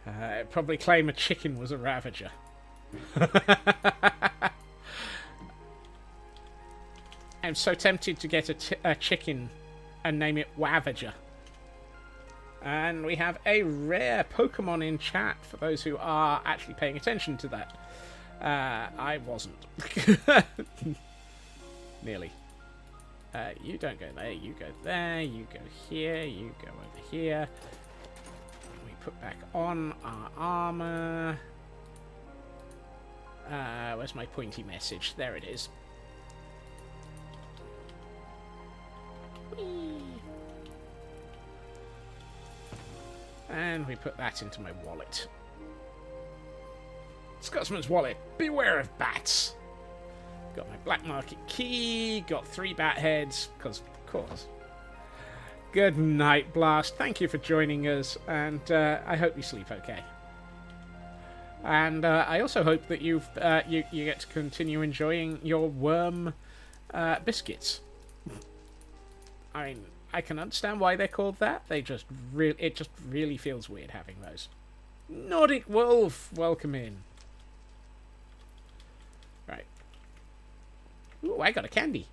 I'd probably claim a chicken was a ravager. I'm so tempted to get a chicken and name it Wavager. And we have a rare Pokemon in chat for those who are actually paying attention to that. I wasn't. Nearly. You don't go there, you go there, you go here, you go over here. We put back on our armor. Where's my pointy message? There it is. Whee. And we put that into my wallet. Scotsman's wallet. Beware of bats. Got my black market key. Got 3 bat heads, because of course. Good night, Blast. Thank you for joining us, and I hope you sleep okay. And I also hope that you get to continue enjoying your worm biscuits. I mean, I can understand why they're called that. It just really feels weird having those. Nordic Wolf, welcome in. Right. Ooh, I got a candy.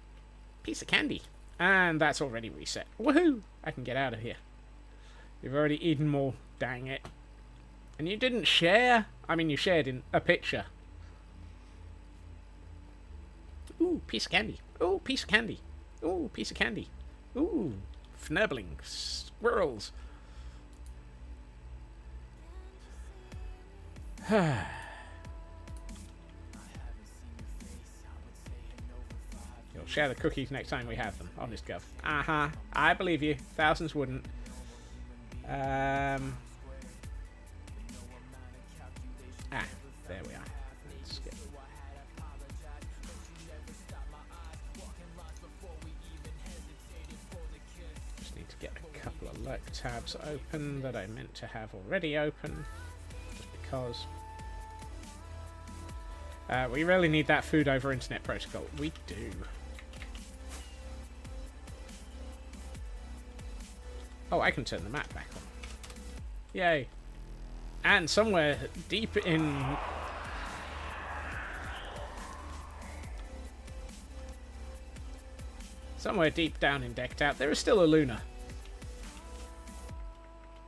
Piece of candy. And that's already reset. Woohoo! I can get out of here. You've already eaten more. Dang it. And you didn't share? I mean, you shared in a picture. Ooh, piece of candy. Ooh, piece of candy. Ooh, piece of candy. Ooh, fnurbling squirrels. You'll share the cookies next time we have them. Honest Gov. Uh-huh. I believe you. Thousands wouldn't. There we are. Let's get... Just need to get a couple of lurk tabs open that I meant to have already open. Just because. We really need that food over internet protocol. We do. Oh, I can turn the map back on. Yay. And somewhere deep in... Somewhere deep down in Decked Out, there is still a Luna.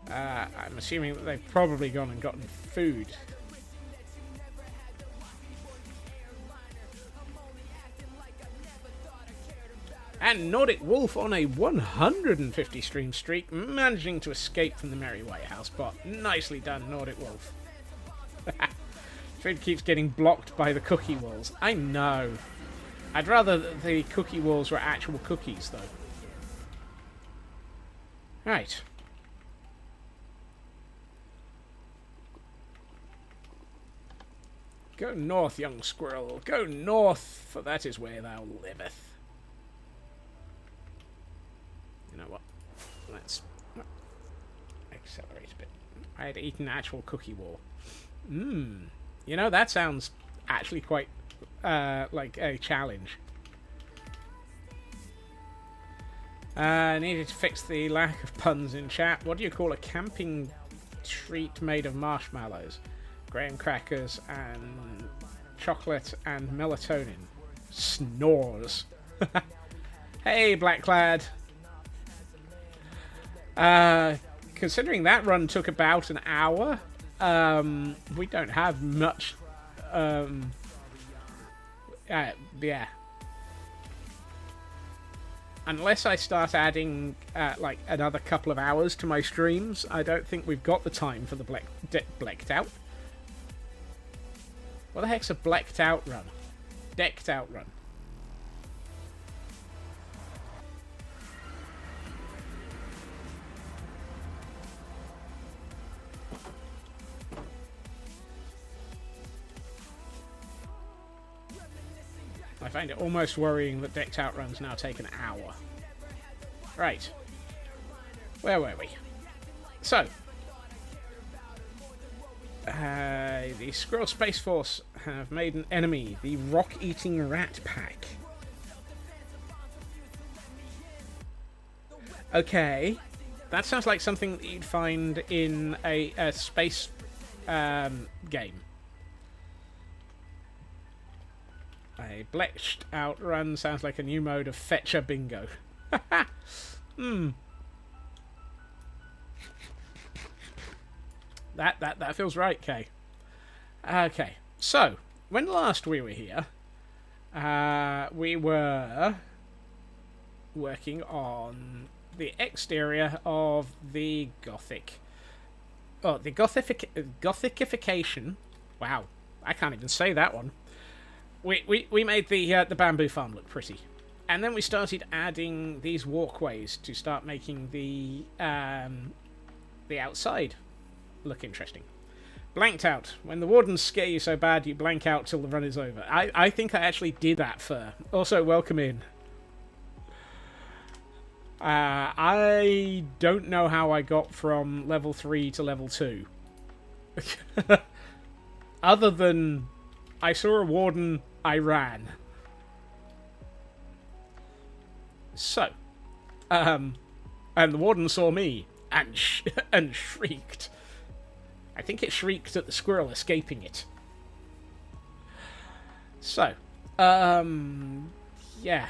I'm assuming that they've probably gone and gotten food. And Nordic Wolf on a 150 stream streak, managing to escape from the Merry White House bot. Nicely done, Nordic Wolf. Food keeps getting blocked by the cookie walls. I know. I'd rather that the cookie walls were actual cookies, though. Right. Go north, young squirrel. Go north, for that is where thou liveth. You know what? Let's accelerate a bit. I had eaten actual cookie wall. You know, that sounds actually quite like a challenge. Needed to fix the lack of puns in chat. What do you call a camping treat made of marshmallows, graham crackers, and chocolate and melatonin? Snores. Hey, Blackclad. Considering that run took about an hour, we don't have much, yeah. Unless I start adding, like, another couple of hours to my streams, I don't think we've got the time for the Blecked Out. What the heck's a blacked out run? Decked out run. I find it almost worrying that decked out runs now take an hour. Right. Where were we? So. The Squirrel Space Force have made an enemy, the rock-eating rat pack. Okay. That sounds like something that you'd find in a space game. A bleached out run sounds like a new mode of fetcher bingo. That feels right, Kay. Okay, so when last we were here, we were working on the exterior of the Gothicification. Wow, I can't even say that one. We made the bamboo farm look pretty, and then we started adding these walkways to start making the outside look interesting. Blanked out. When the wardens scare you so bad, you blank out till the run is over. I think I actually did that for. Also, welcome in. I don't know how I got from level 3 to level 2. Other than I saw a warden, I ran. So, and the warden saw me and shrieked. I think it shrieked at the squirrel escaping it. So, yeah.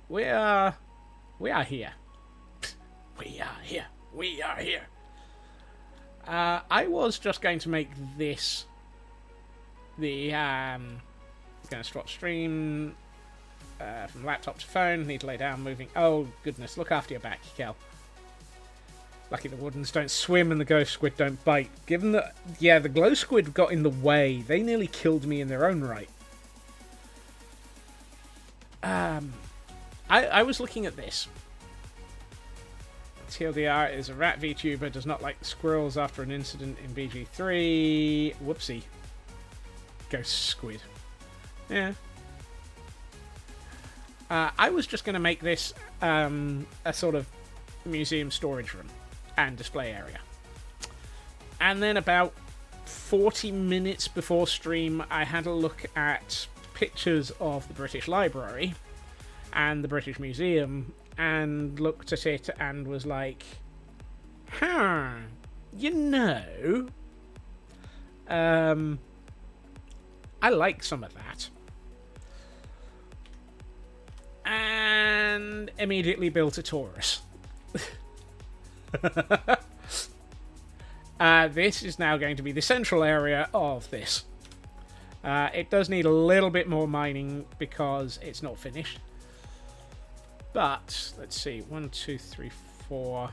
We are here. We are here. We are here. I was just going to make this the gonna swap stream from laptop to phone. Need to lay down, moving. Oh goodness, look after your back, Kel. Lucky the wardens don't swim and the ghost squid don't bite. Given that, yeah, the glow squid got in the way. They nearly killed me in their own right. I was looking at this. TLDR is a rat VTuber, does not like the squirrels after an incident in BG3. Whoopsie. Ghost squid. Yeah. I was just going to make this a sort of museum storage room and display area. And then about 40 minutes before stream, I had a look at pictures of the British Library and the British Museum and looked at it and was like, you know, I like some of that. And immediately built a Taurus. This is now going to be the central area of this. It does need a little bit more mining because it's not finished. But, let's see, 1, 2, 3, 4,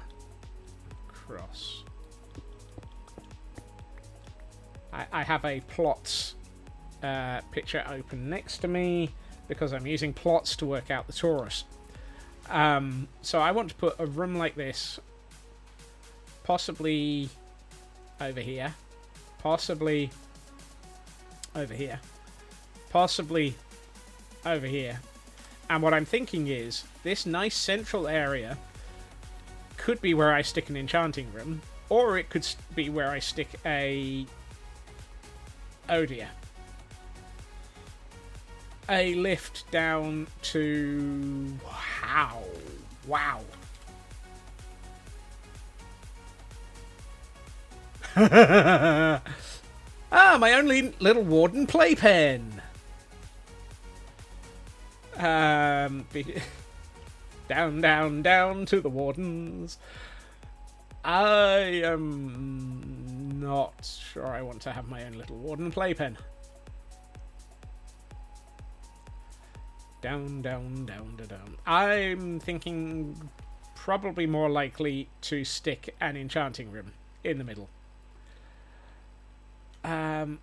cross. I have a plots picture open next to me because I'm using plots to work out the torus. So I want to put a room like this, possibly over here, possibly over here, possibly over here. And what I'm thinking is, this nice central area could be where I stick an enchanting room, or it could be where I stick a... oh dear. A lift down to... wow. Wow. My only little warden playpen. Down, down, down to the wardens. I am not sure I want to have my own little warden playpen. Down, down, down, down, down. I'm thinking probably more likely to stick an enchanting room in the middle. There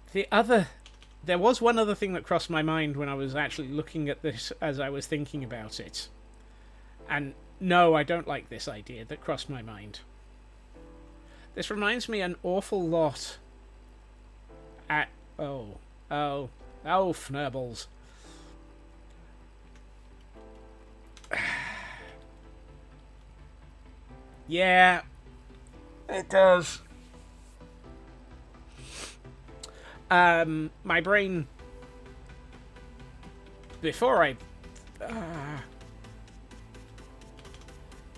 was one other thing that crossed my mind when I was actually looking at this as I was thinking about it. And no, I don't like this idea that crossed my mind. This reminds me an awful lot at... Oh, Fnurbles. Yeah, it does. My brain... Before I...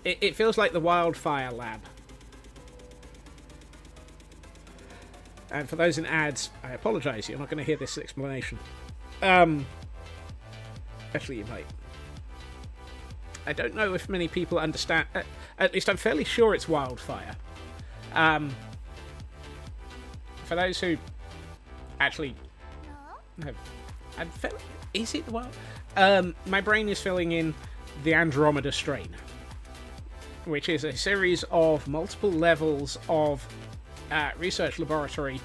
It feels like the Wildfire Lab. And for those in ads, I apologise, you're not going to hear this explanation. Actually, you might. I don't know if many people understand... at least I'm fairly sure it's Wildfire. For those who actually... Is it the Wild... my brain is filling in the Andromeda Strain, which is a series of multiple levels of research laboratory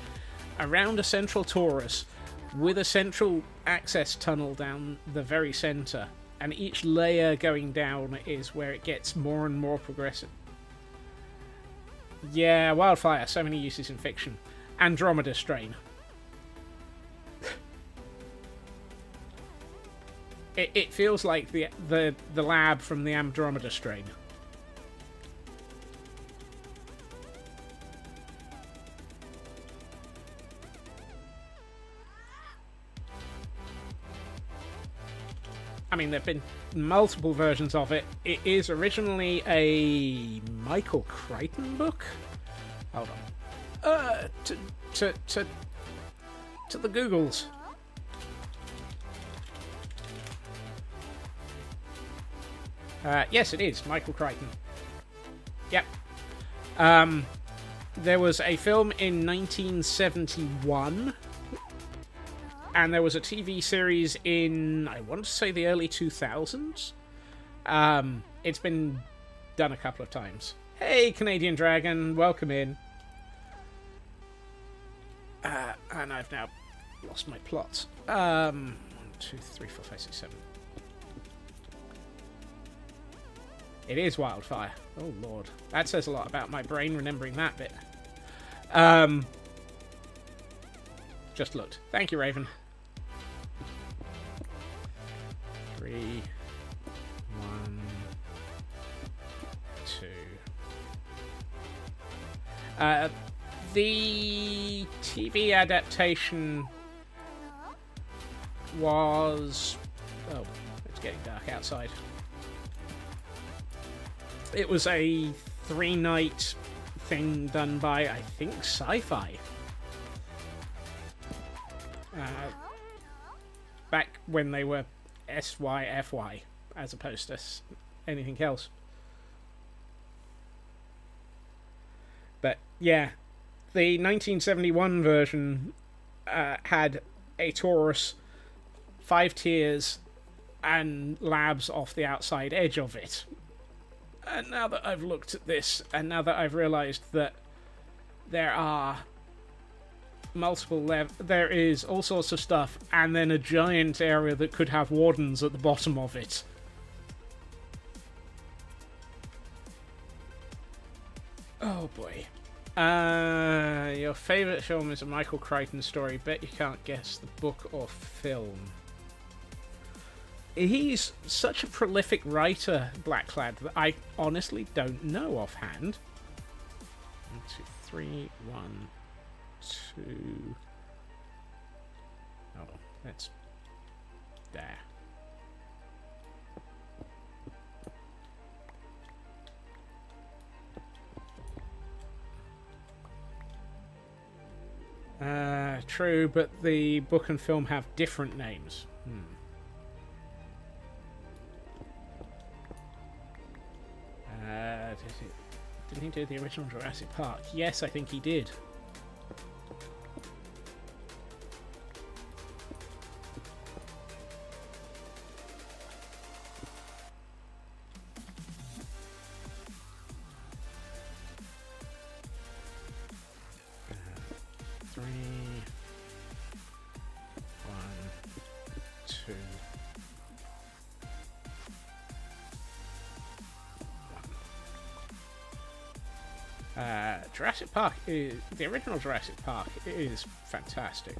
around a central torus with a central access tunnel down the very center, and each layer going down is where it gets more and more progressive. Yeah, Wildfire, so many uses in fiction. Andromeda Strain. It feels like the lab from the Andromeda Strain. I mean, there have been multiple versions of it. It is originally a Michael Crichton book. Hold on. To the Googles. Yes, it is Michael Crichton. Yep. There was a film in 1971. And there was a TV series in, I want to say, the early 2000s. It's been done a couple of times. Hey, Canadian Dragon, welcome in. And I've now lost my plot. 1, 2, 3, 4, 5, 6, 7. It is Wildfire. Oh, Lord. That says a lot about my brain remembering that bit. Just looked. Thank you, Raven. 3, 1, 2. The TV adaptation was... Oh, it's getting dark outside. It was a 3-night thing done by, I think, Sci-Fi. Back when they were SYFY, as opposed to anything else. But, yeah, the 1971 version had a torus, 5 tiers, and labs off the outside edge of it. And now that I've looked at this, and now that I've realised that there are multiple there is all sorts of stuff, and then a giant area that could have wardens at the bottom of it. Oh boy. Your favourite film is a Michael Crichton story. Bet you can't guess the book or film. He's such a prolific writer, Blacklad, that I honestly don't know offhand. 1, 2, 3, 1, 2. Hold on, that's there. True, but the book and film have different names. Didn't he do the original Jurassic Park? Yes, I think he did. Jurassic Park is the original Jurassic Park is fantastic.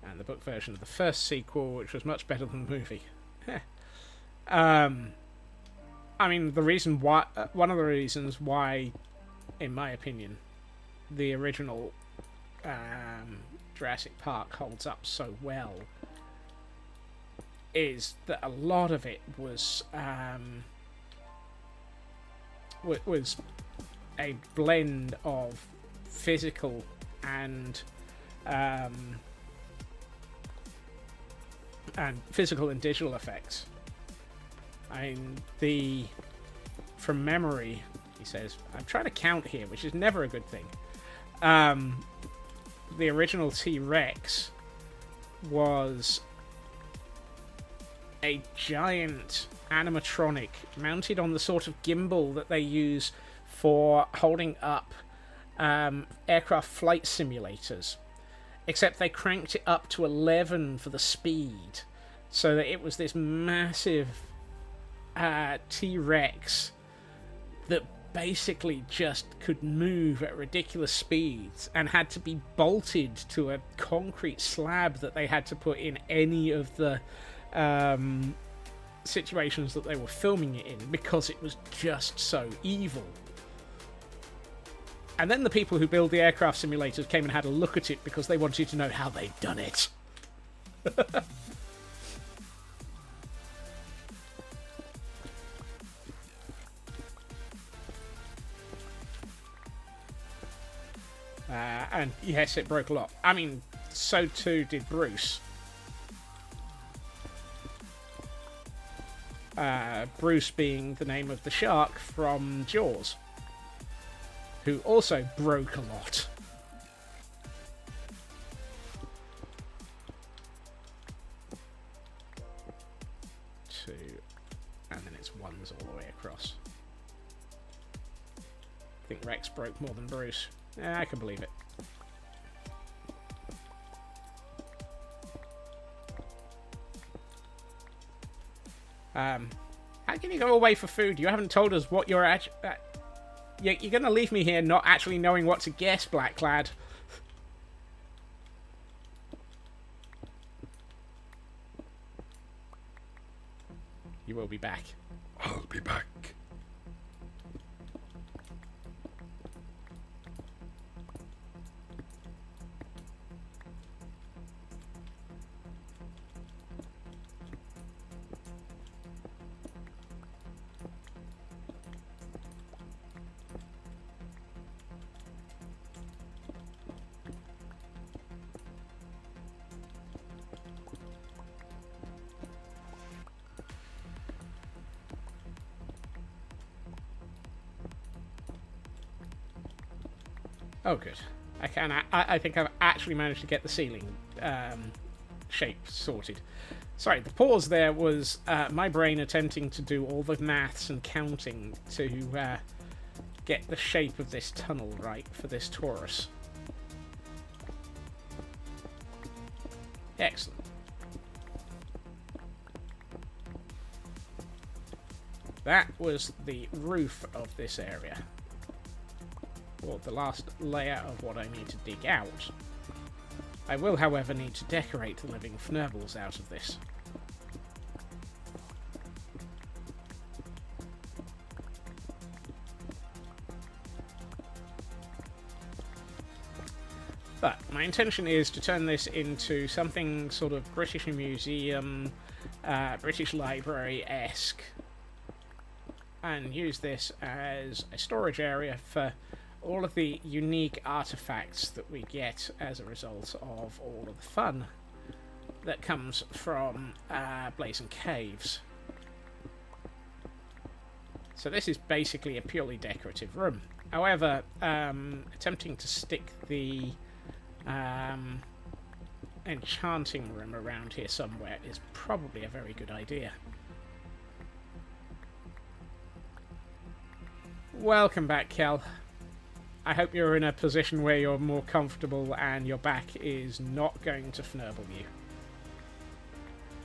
And the book version of the first sequel, which was much better than the movie. I mean, the reason why, one of the reasons why, in my opinion, the original Jurassic Park holds up so well is that a lot of it was a blend of physical and digital effects. I mean, from memory, he says, I'm trying to count here, which is never a good thing. The original T-Rex was a giant animatronic mounted on the sort of gimbal that they use for holding up aircraft flight simulators. Except they cranked it up to 11 for the speed, so that it was this massive T-Rex that basically just could move at ridiculous speeds and had to be bolted to a concrete slab that they had to put in any of the situations that they were filming it in because it was just so evil. And then the people who build the aircraft simulators came and had a look at it because they wanted to know how they'd done it. And yes, it broke a lot. I mean, so too did Bruce. Bruce being the name of the shark from Jaws, who also broke a lot. Two, and then it's ones all the way across. I think Rex broke more than Bruce. Yeah, I can believe it. How can you go away for food? You haven't told us what you're you're going to leave me here not actually knowing what to guess, Blacklad. You will be back. I'll be back. Oh, good. I think I've actually managed to get the ceiling shape sorted. Sorry, the pause there was my brain attempting to do all the maths and counting to get the shape of this tunnel right for this torus. Excellent. That was the roof of this area. Or the last layer of what I need to dig out. I will, however, need to decorate the living fnurbles out of this. But my intention is to turn this into something sort of British Museum, British Library-esque, and use this as a storage area for all of the unique artifacts that we get as a result of all of the fun that comes from Blazing Caves. So this is basically a purely decorative room. However, attempting to stick the enchanting room around here somewhere is probably a very good idea. Welcome back, Kel. I hope you're in a position where you're more comfortable and your back is not going to fnurble you.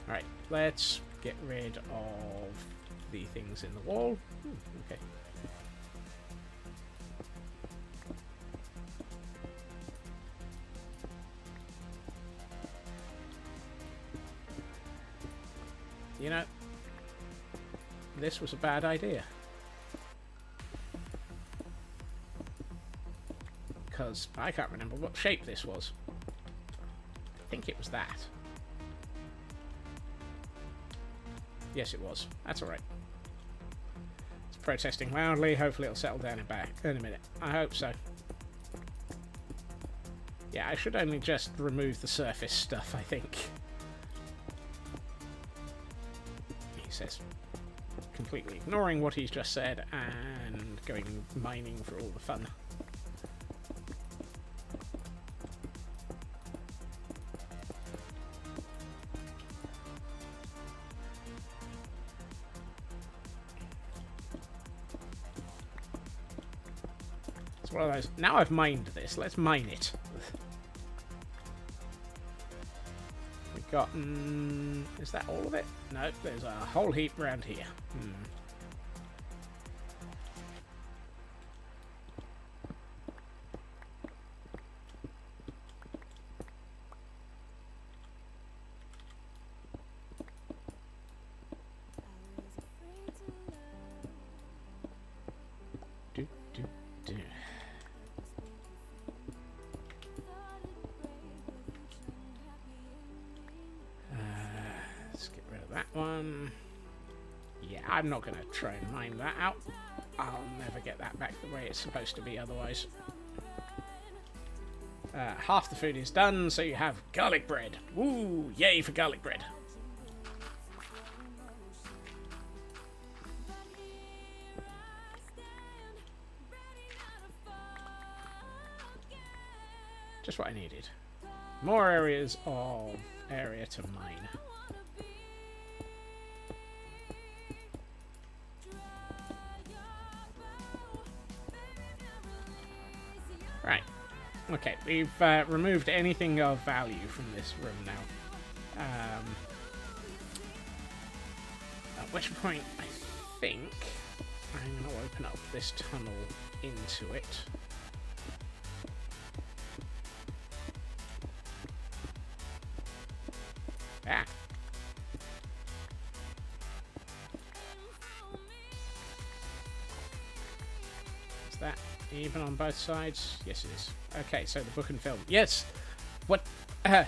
Alright, let's get rid of the things in the wall. Okay. You know, this was a bad idea. Because I can't remember what shape this was. I think it was that. Yes, it was. That's alright. It's protesting loudly. Hopefully it'll settle down in a minute. I hope so. Yeah, I should only just remove the surface stuff, I think. He says, completely ignoring what he's just said and going mining for all the fun. It's one of those. Now I've mined this, let's mine it. We've got. Is that all of it? No, there's a whole heap around here. Let's get rid of that one. Yeah, I'm not going to try and mine that out. I'll never get that back the way it's supposed to be otherwise. Half the food is done, so you have garlic bread. Woo! Yay for garlic bread. Just what I needed. More areas of area to mine. Right. Okay, we've removed anything of value from this room now. At which point, I think I'm going to open up this tunnel into it. Ah. Is that even on both sides? Yes, it is. Okay, so the book and film. Yes! What? Oop.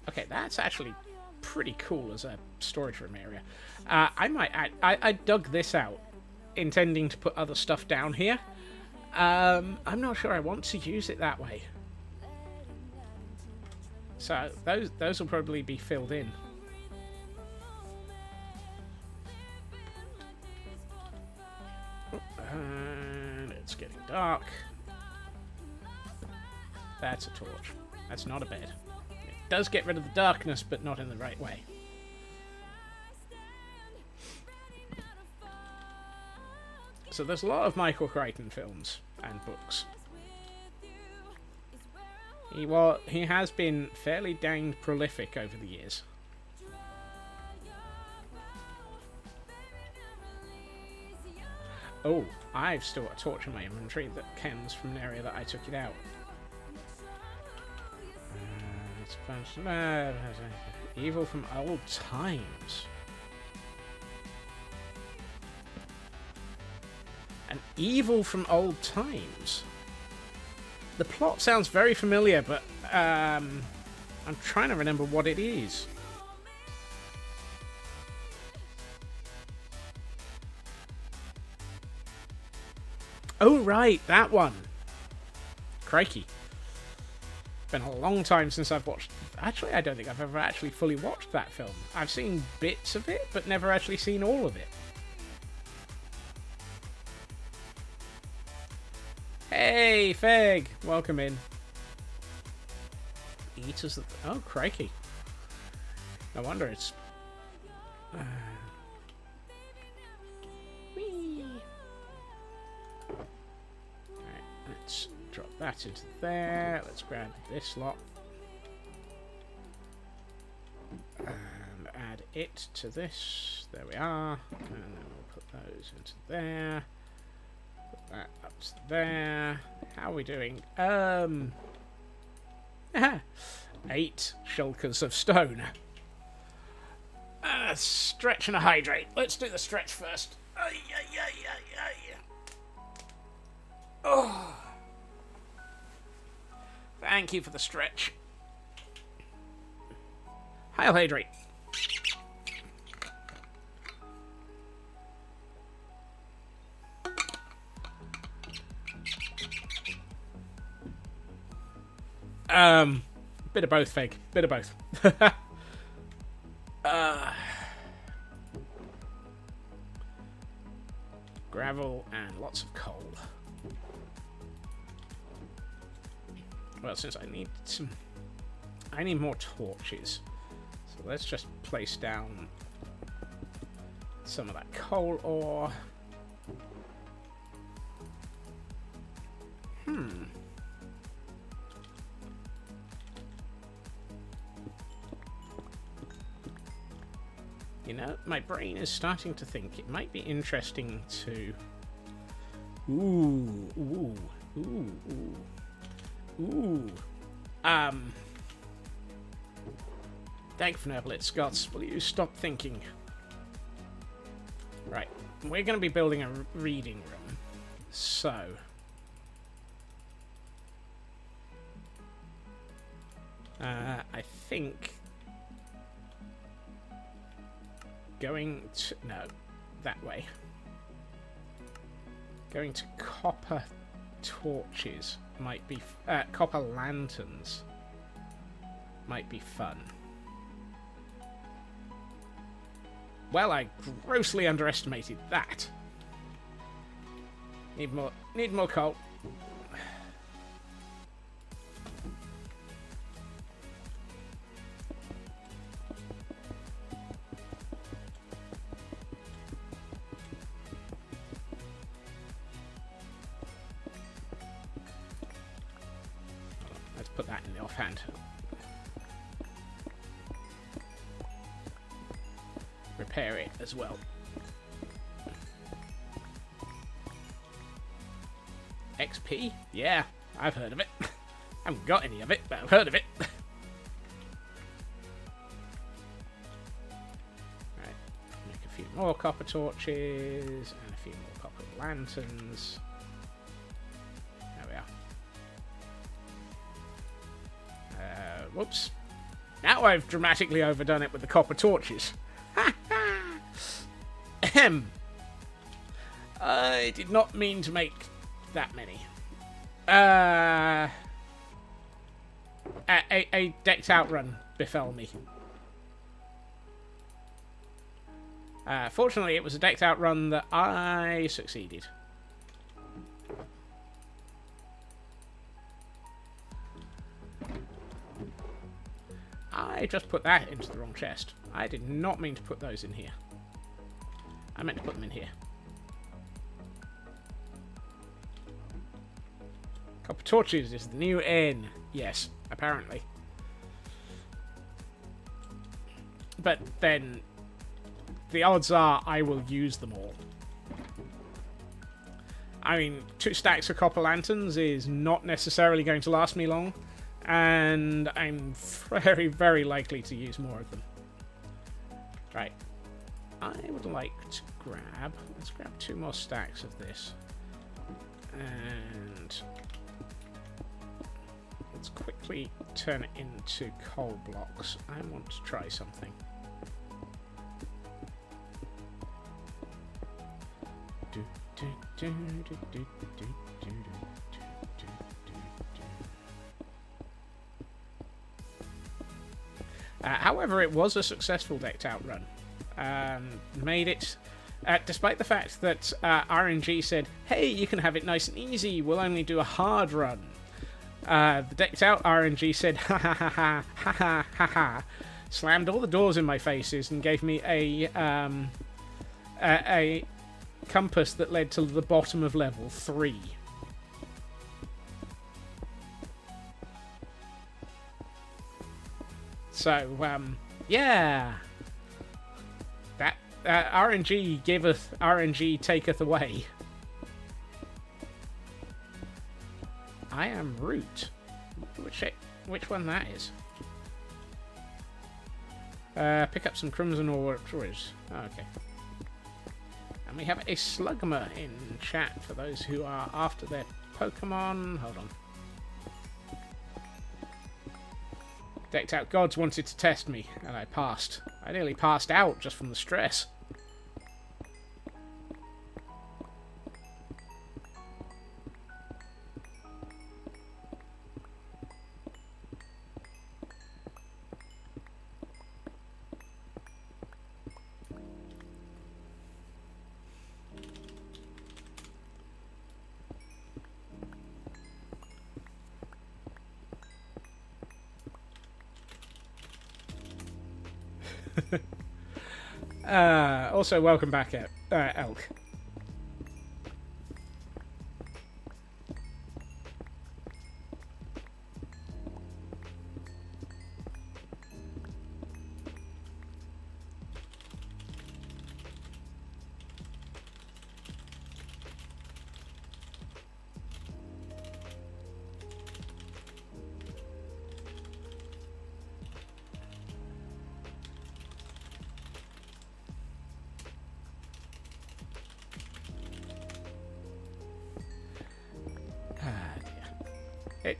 Okay, that's actually pretty cool as a storage room area. I dug this out, intending to put other stuff down here. I'm not sure I want to use it that way. So those will probably be filled in. And it's getting dark. That's a torch. That's not a bed. It does get rid of the darkness, but not in the right way. So there's a lot of Michael Crichton films and books. He has been fairly danged prolific over the years. Oh, I've still got a torch in my inventory that comes from an area that I took it out. Evil from old times. An evil from old times. The plot sounds very familiar, but I'm trying to remember what it is. Oh, right, that one. Crikey. Been a long time since I've watched... Actually, I don't think I've ever actually fully watched that film. I've seen bits of it, but never actually seen all of it. Hey, Feg! Welcome in. Eaters of the... Oh, crikey. No wonder it's... Whee! Alright, let's drop put that into there. Let's grab this lot. And add it to this. There we are. And then we'll put those into there. Put that up to there. How are we doing? 8 shulkers of stone. Stretch and a hydrate. Let's do the stretch first. Oh. Thank you for the stretch. I'll hydrate. Bit of both, Fig. Bit of both. Gravel and lots of coal. Well, since I need more torches. So let's just place down some of that coal ore. You know, my brain is starting to think it might be interesting to... Thank you, Nerblitz Scots. Will you stop thinking? Right, we're going to be building a reading room. So... I think... Going to... No, that way. Going to copper torches might be... copper lanterns might be fun. Well, I grossly underestimated that. Need more coal. Let's put that in the offhand. Repair it as well. XP? Yeah, I've heard of it. I haven't got any of it, but I've heard of it. Right, make a few more copper torches and a few more copper lanterns. There we are. Whoops. Now I've dramatically overdone it with the copper torches. Ahem. I did not mean to make that many. A decked out run befell me. Fortunately, it was a decked out run that I succeeded. I just put that into the wrong chest. I did not mean to put those in here. I meant to put them in here. Copper torches is the new N. Yes, apparently. But then, the odds are I will use them all. I mean, 2 stacks of copper lanterns is not necessarily going to last me long. And I'm very, very likely to use more of them. Right. I would like to grab... Let's grab 2 more stacks of this. And... let's quickly turn it into coal blocks. I want to try something. However, it was a successful decked out run. Made it, despite the fact that RNG said, hey, you can have it nice and easy, we'll only do a hard run. The decked out RNG said, ha ha ha ha ha ha ha ha, slammed all the doors in my faces and gave me a compass that led to the bottom of level 3. So, yeah. That RNG giveth, RNG taketh away. I am root. Which one that is? Pick up some crimson or toys. Oh, okay. And we have a Slugma in chat for those who are after their Pokemon. Hold on. Decked out gods wanted to test me, and I passed. I nearly passed out just from the stress. Also, welcome back, Elk.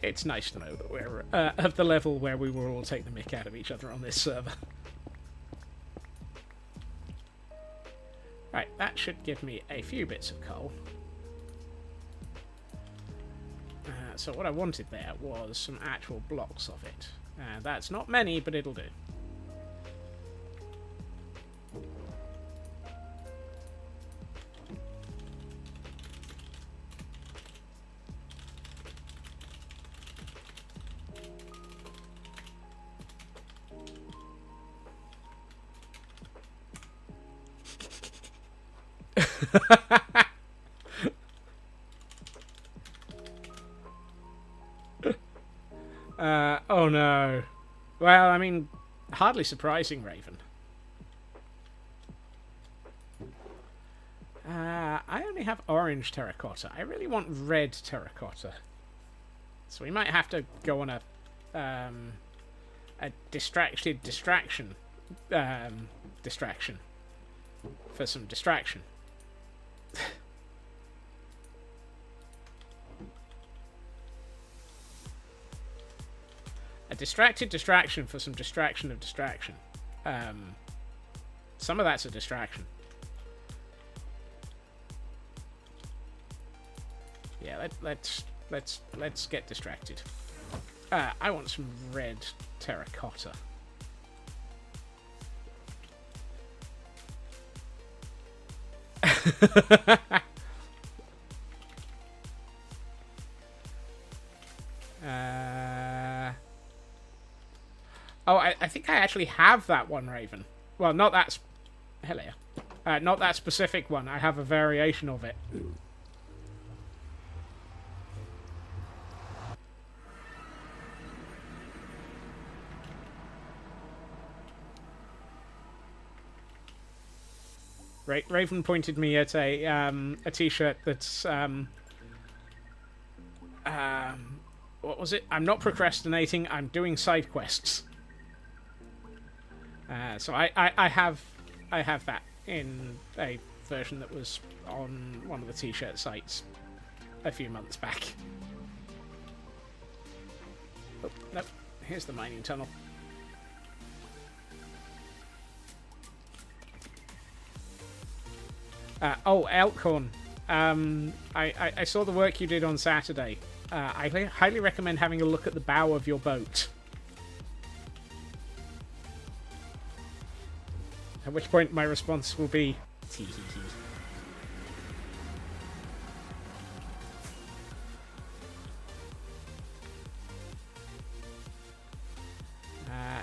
It's nice to know that we're at the level where we will all take the mick out of each other on this server. Right, that should give me a few bits of coal. So what I wanted there was some actual blocks of it. That's not many, but it'll do. Oh no. Well, I mean, hardly surprising, Raven. I only have orange terracotta. I really want red terracotta. So we might have to go on a distraction for some distraction. A distracted distraction for some distraction of distraction. Some of that's a distraction. Yeah, let's get distracted. I want some red terracotta. Oh, I think I actually have that one, Raven. Well, not that... Hell yeah. Not that specific one. I have a variation of it. Raven pointed me at a t-shirt that's... what was it? I'm not procrastinating, I'm doing side quests. So I have that in a version that was on one of the t-shirt sites a few months back. Oh, nope. Here's the mining tunnel. Oh, Elkhorn. I saw the work you did on Saturday. I highly recommend having a look at the bow of your boat. At which point my response will be... Tee hee hee.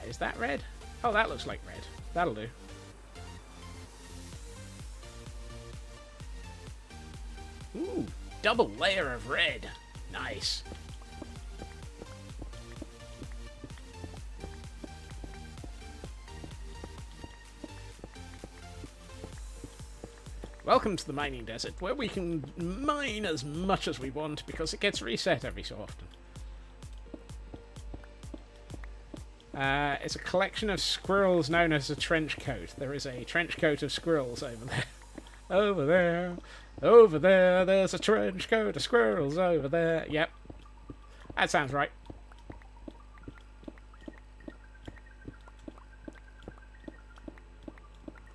Is that red? Oh, that looks like red. That'll do. Ooh, double layer of red. Nice. Welcome to the mining desert, where we can mine as much as we want because it gets reset every so often. It's a collection of squirrels known as a trench coat. There is a trench coat of squirrels over there. Over there. Over there. There's a trench coat of squirrels over there. Yep. That sounds right.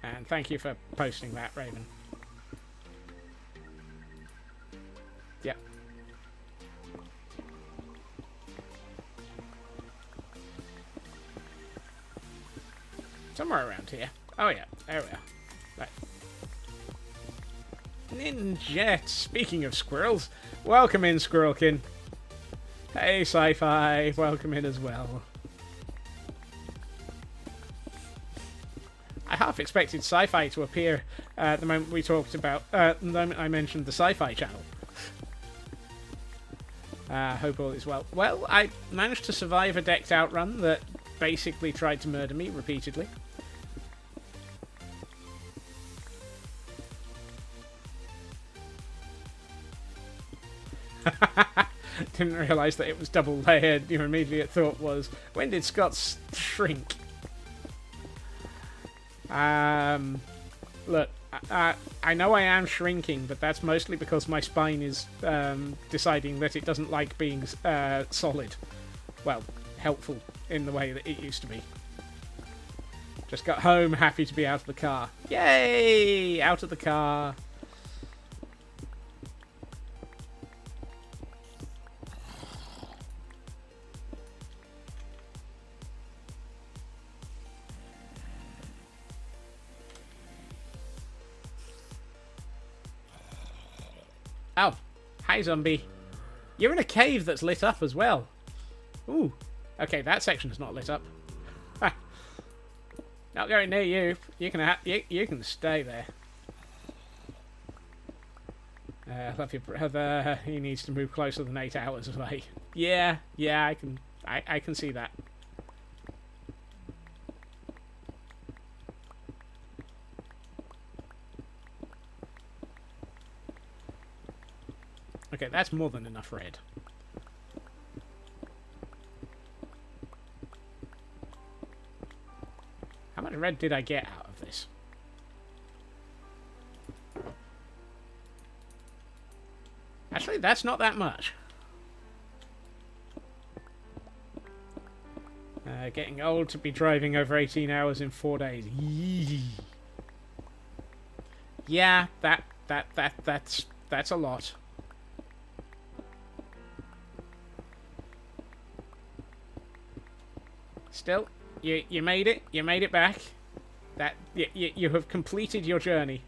And thank you for posting that, Raven. Yep. Somewhere around here. Oh yeah, there we are. Right. Ninjet, speaking of squirrels, welcome in, Squirrelkin. Hey, Sci-Fi, welcome in as well. I half expected Sci-Fi to appear the moment we talked about, the moment I mentioned the Sci-Fi channel. Hope all is well. Well, I managed to survive a decked out run that basically tried to murder me repeatedly. Didn't realise that it was double layered. Your immediate thought was, when did Scott shrink? Look, I know I am shrinking, but that's mostly because my spine is deciding that it doesn't like being solid. Well, helpful in the way that it used to be. Just got home, happy to be out of the car. Yay! Out of the car. Oh, hi zombie. You're in a cave that's lit up as well. Ooh, okay, that section's not lit up. Not going near you. You can stay there. Love your brother. He needs to move closer than 8 hours away. Yeah, I can see that. Okay, that's more than enough red. How much red did I get out of this? Actually, that's not that much. Getting old to be driving over 18 hours in 4 days. Yee. Yeah, that's a lot. Still, you made it. You made it back. That you have completed your journey.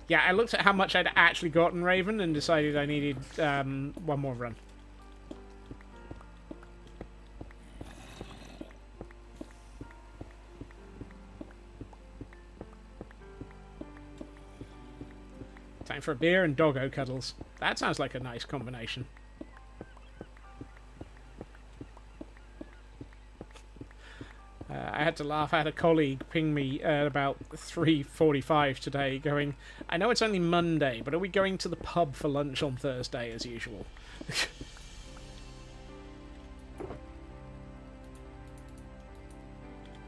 Yeah, I looked at how much I'd actually gotten, Raven, and decided I needed one more run. Time for a beer and doggo cuddles. That sounds like a nice combination. I had to laugh. I had a colleague ping me at about 3:45 today going, I know it's only Monday, but are we going to the pub for lunch on Thursday as usual?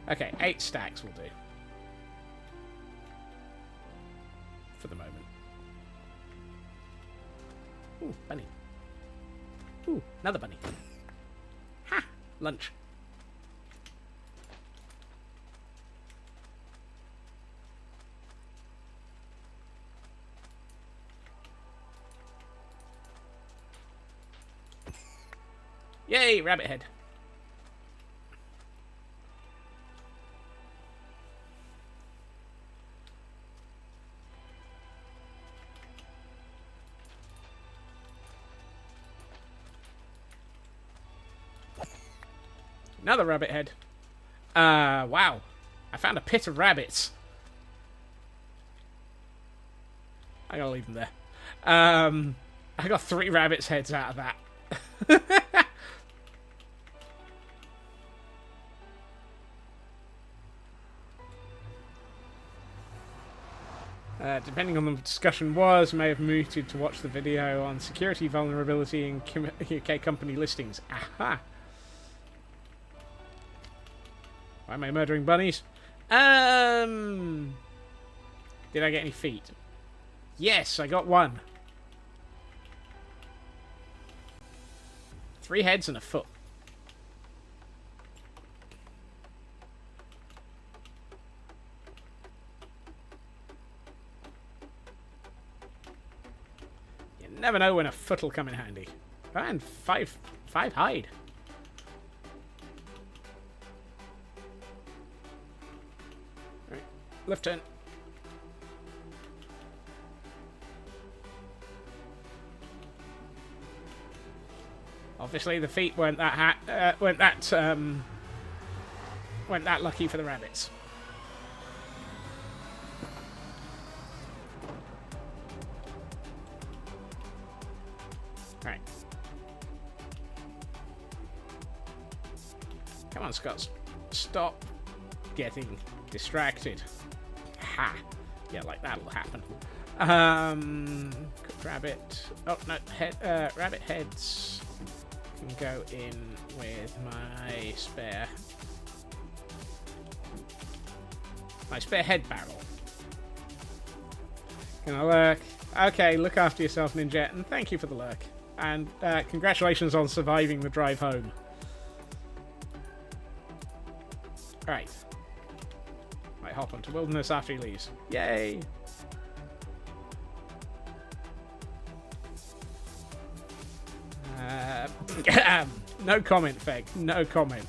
Okay, 8 stacks will do. For the moment. Ooh, bunny. Ooh, another bunny. Ha! Lunch. Yay, rabbit head. Another rabbit head. Wow. I found a pit of rabbits. I gotta leave them there. I got 3 rabbits' heads out of that. Depending on the discussion was, may have muted to watch the video on security vulnerability in UK company listings. Aha! Why am I murdering bunnies? Did I get any feet? Yes, I got one. 3 heads and a foot. You never know when a foot will come in handy. And 5 hide. Right, left turn. Obviously, the feet weren't that lucky for the rabbits. Right. Come on, Scots. Stop getting distracted. Ha! Yeah, like that'll happen. Cooked rabbit. Oh no, rabbit heads. Can go in with my spare head barrel. Can I lurk? Okay, look after yourself, Ninja, and thank you for the lurk. And congratulations on surviving the drive home. Right. Might hop onto wilderness after he leaves. Yay! No comment, Feg. No comment.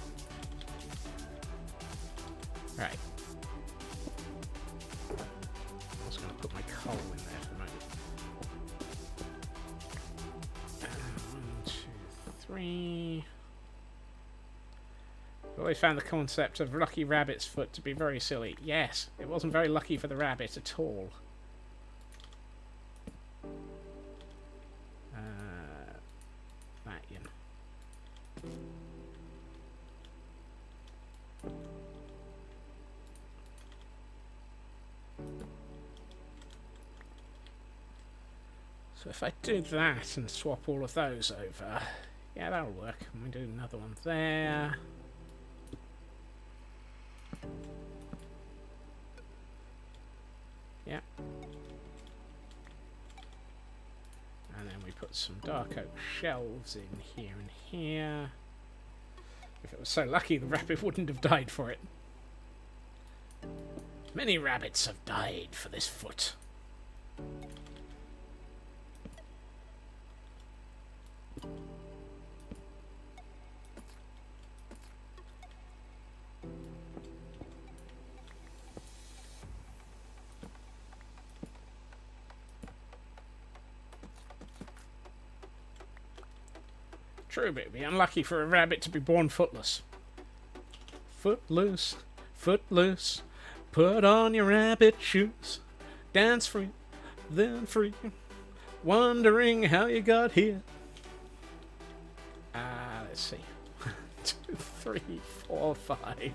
Right. I was going to put my coal in there for a moment. 1, 2, 3. I've always found the concept of lucky rabbit's foot to be very silly. Yes, it wasn't very lucky for the rabbit at all. So if I do that and swap all of those over, yeah, that'll work. And we do another one there. Yeah. And then we put some dark oak shelves in here and here. If it was so lucky, the rabbit wouldn't have died for it. Many rabbits have died for this foot. True, but it'd be unlucky for a rabbit to be born footless. Footloose, footloose, put on your rabbit shoes. Dance free, then free, wondering how you got here. Let's see. 2, 3, 4, 5.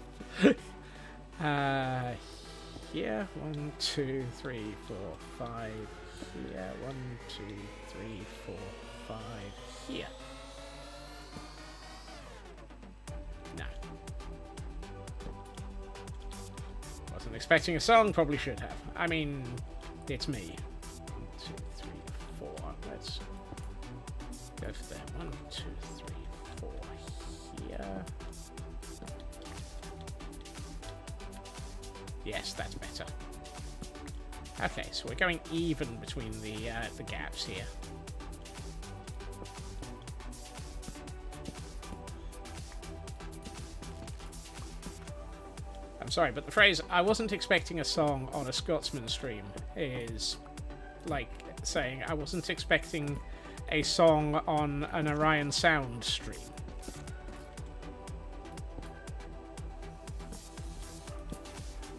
Here, 1, 2, 3, 4, 5. Here, 1, 2, 3, 4, 5. Here. No. Wasn't expecting a song, probably should have. I mean, it's me. 1, 2, 3, 4. Let's go for them. 1, 2, 3, 4. Here. Yes, that's better. Okay, so we're going even between the gaps here. I'm sorry, but the phrase "I wasn't expecting a song on a Scotsman stream" is like saying I wasn't expecting a song on an Orion Sound stream.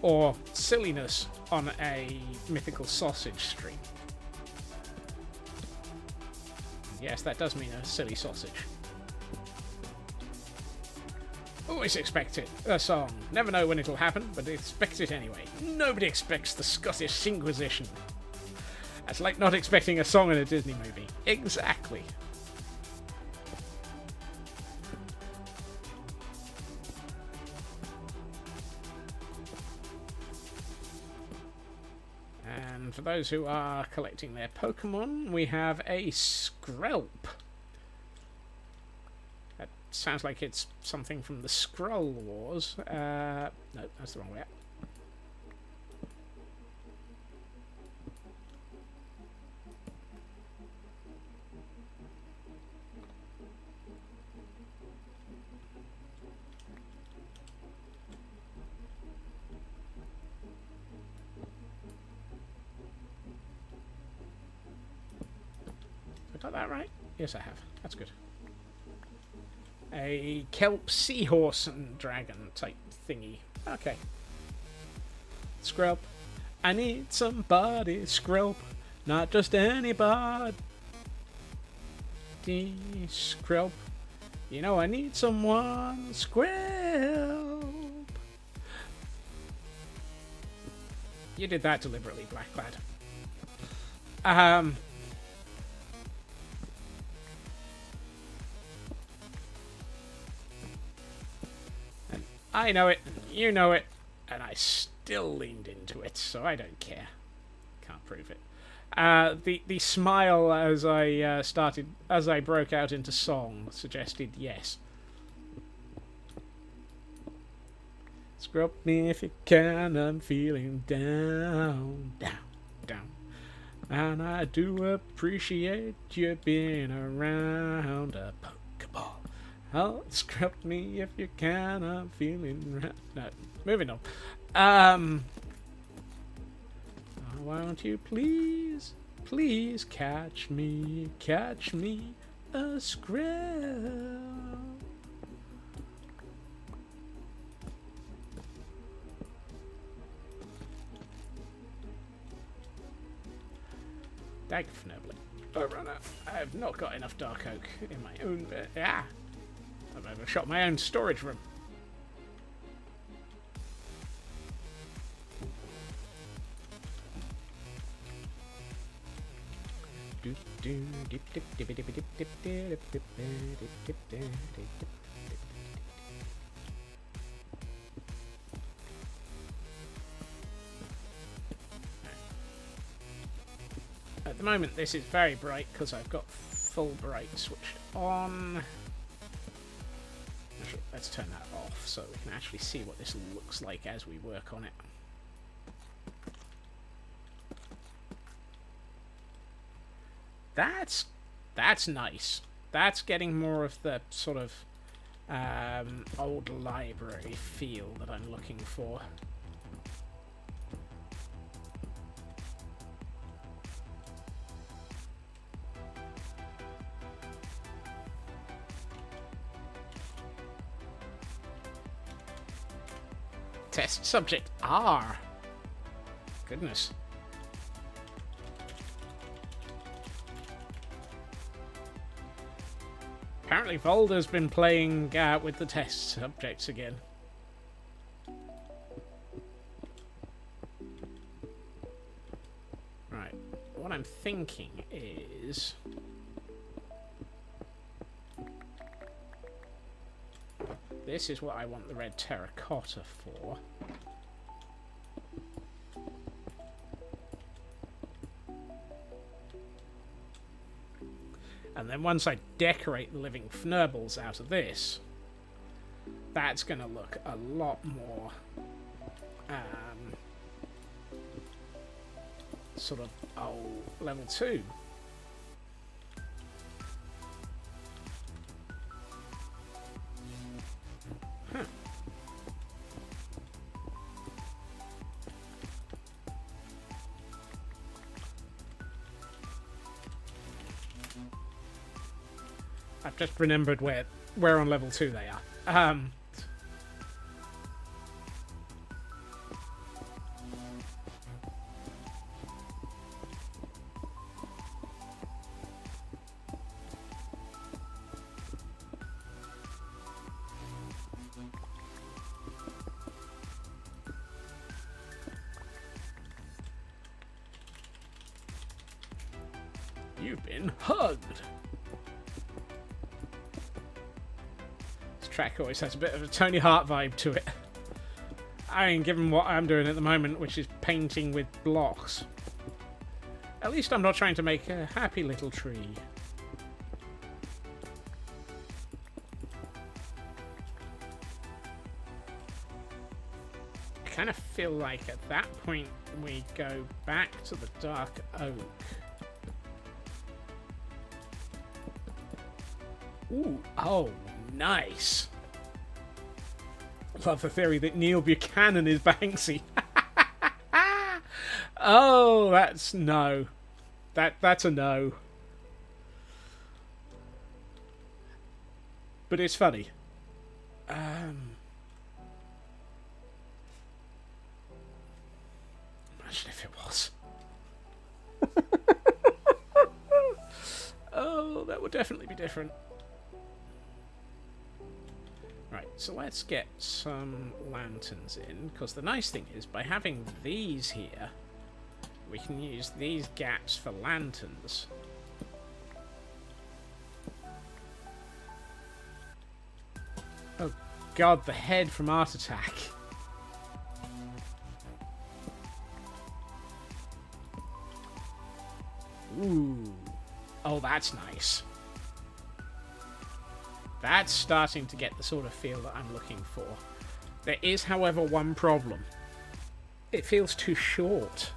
Or silliness on a Mythical Sausage stream. Yes, that does mean a silly sausage. Always expect it. A song. Never know when it'll happen, but expect it anyway. Nobody expects the Scottish Inquisition That's like not expecting a song in a Disney movie. Exactly. And for those who are collecting their Pokemon, we have a Skrelp. That sounds like it's something from the Skrull Wars. No, that's the wrong way up. Got that right? Yes, I have. That's good. A kelp seahorse and dragon type thingy. Okay. Skrelp. I need somebody, Skrelp. Not just anybody. Skrelp. You know I need someone, Skrelp. You did that deliberately, Blacklad. I know it, you know it, and I still leaned into it, so I don't care. Can't prove it. The smile as I broke out into song suggested yes. Scrub me if you can, I'm feeling down. And I do appreciate you being around a Pokeball. Oh, scrub me if you can, I'm feeling... No, moving on. Won't you please catch me, a Skrelp. Definitely. Oh, runner. I've not got enough Dark Oak in my own... I've overshot my own storage room. At the moment this is very bright because I've got full bright switched on. Actually, let's turn that off so we can actually see what this looks like as we work on it. That's nice. That's getting more of the sort of old library feel that I'm looking for. Test subject R. Goodness. Apparently Volder's been playing with the test subjects again. Right. What I'm thinking is... this is what I want the red terracotta for. And then once I decorate the living Fnurbles out of this, that's going to look a lot more sort of level 2. Huh. I've just remembered where on level 2 they are. You've been hugged. This track always has a bit of a Tony Hart vibe to it. I mean, given what I'm doing at the moment, which is painting with blocks. At least I'm not trying to make a happy little tree. I kind of feel like at that point we go back to the dark oak. Ooh, oh, nice. Love the theory that Neil Buchanan is Banksy. Oh, that's no. That's a no. But it's funny. Imagine if it was. Oh, that would definitely be different. Right, so let's get some lanterns in, because the nice thing is, by having these here, we can use these gaps for lanterns. Oh god, the head from Art Attack. Ooh. Oh, that's nice. That's starting to get the sort of feel that I'm looking for. There is, however, one problem. It feels too short.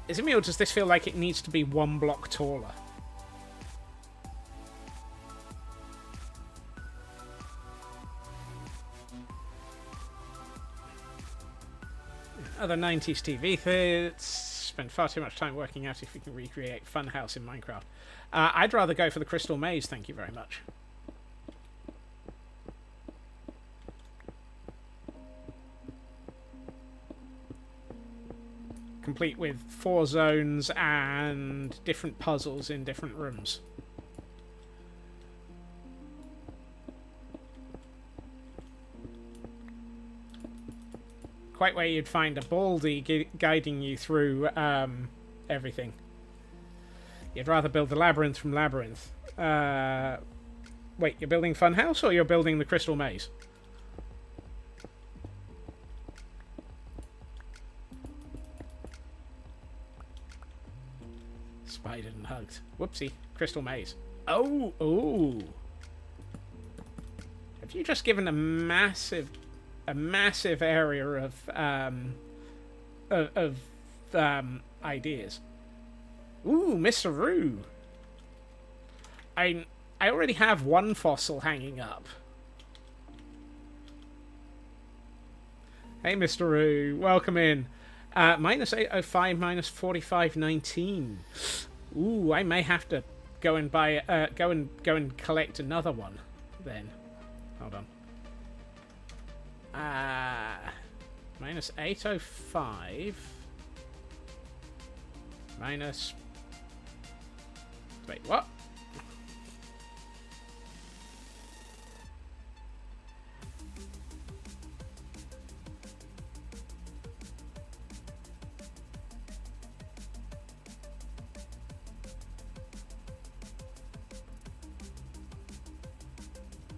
Is it me, or does this feel like it needs to be one block taller? Other 90s TV hits. Spend far too much time working out if we can recreate Funhouse in Minecraft. I'd rather go for the Crystal Maze, thank you very much. Complete with 4 zones and different puzzles in different rooms. Quite where you'd find a Baldy guiding you through everything. You'd rather build the Labyrinth from Labyrinth. Wait, you're building Funhouse or you're building the Crystal Maze? Spidered and hugged. Whoopsie. Crystal Maze. Oh, ooh. Have you just given a massive area of ideas? Ooh, Mr. Roo. I already have one fossil hanging up. Hey, Mr. Roo, welcome in. Minus 805, minus 4519. Ooh, I may have to go and buy go and collect another one then. Hold on. Minus 805. Minus... Wait, what?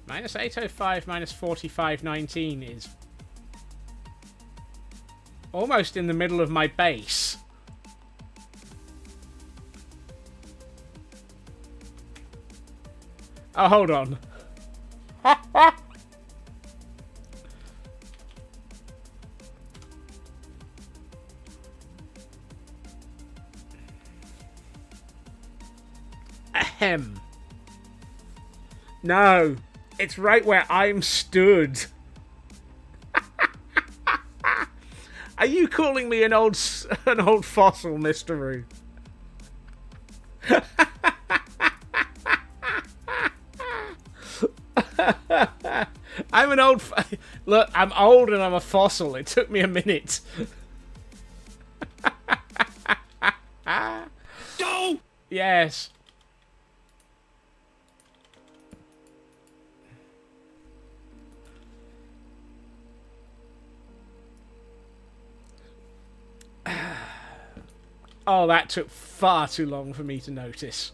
Minus 805 minus 4519 is almost in the middle of my base. Oh, hold on. Ahem. No. It's right where I'm stood. Are you calling me an old fossil, Mr. Roo? I'm an old... Look, I'm old and I'm a fossil. It took me a minute. Go! Yes. Oh, that took far too long for me to notice.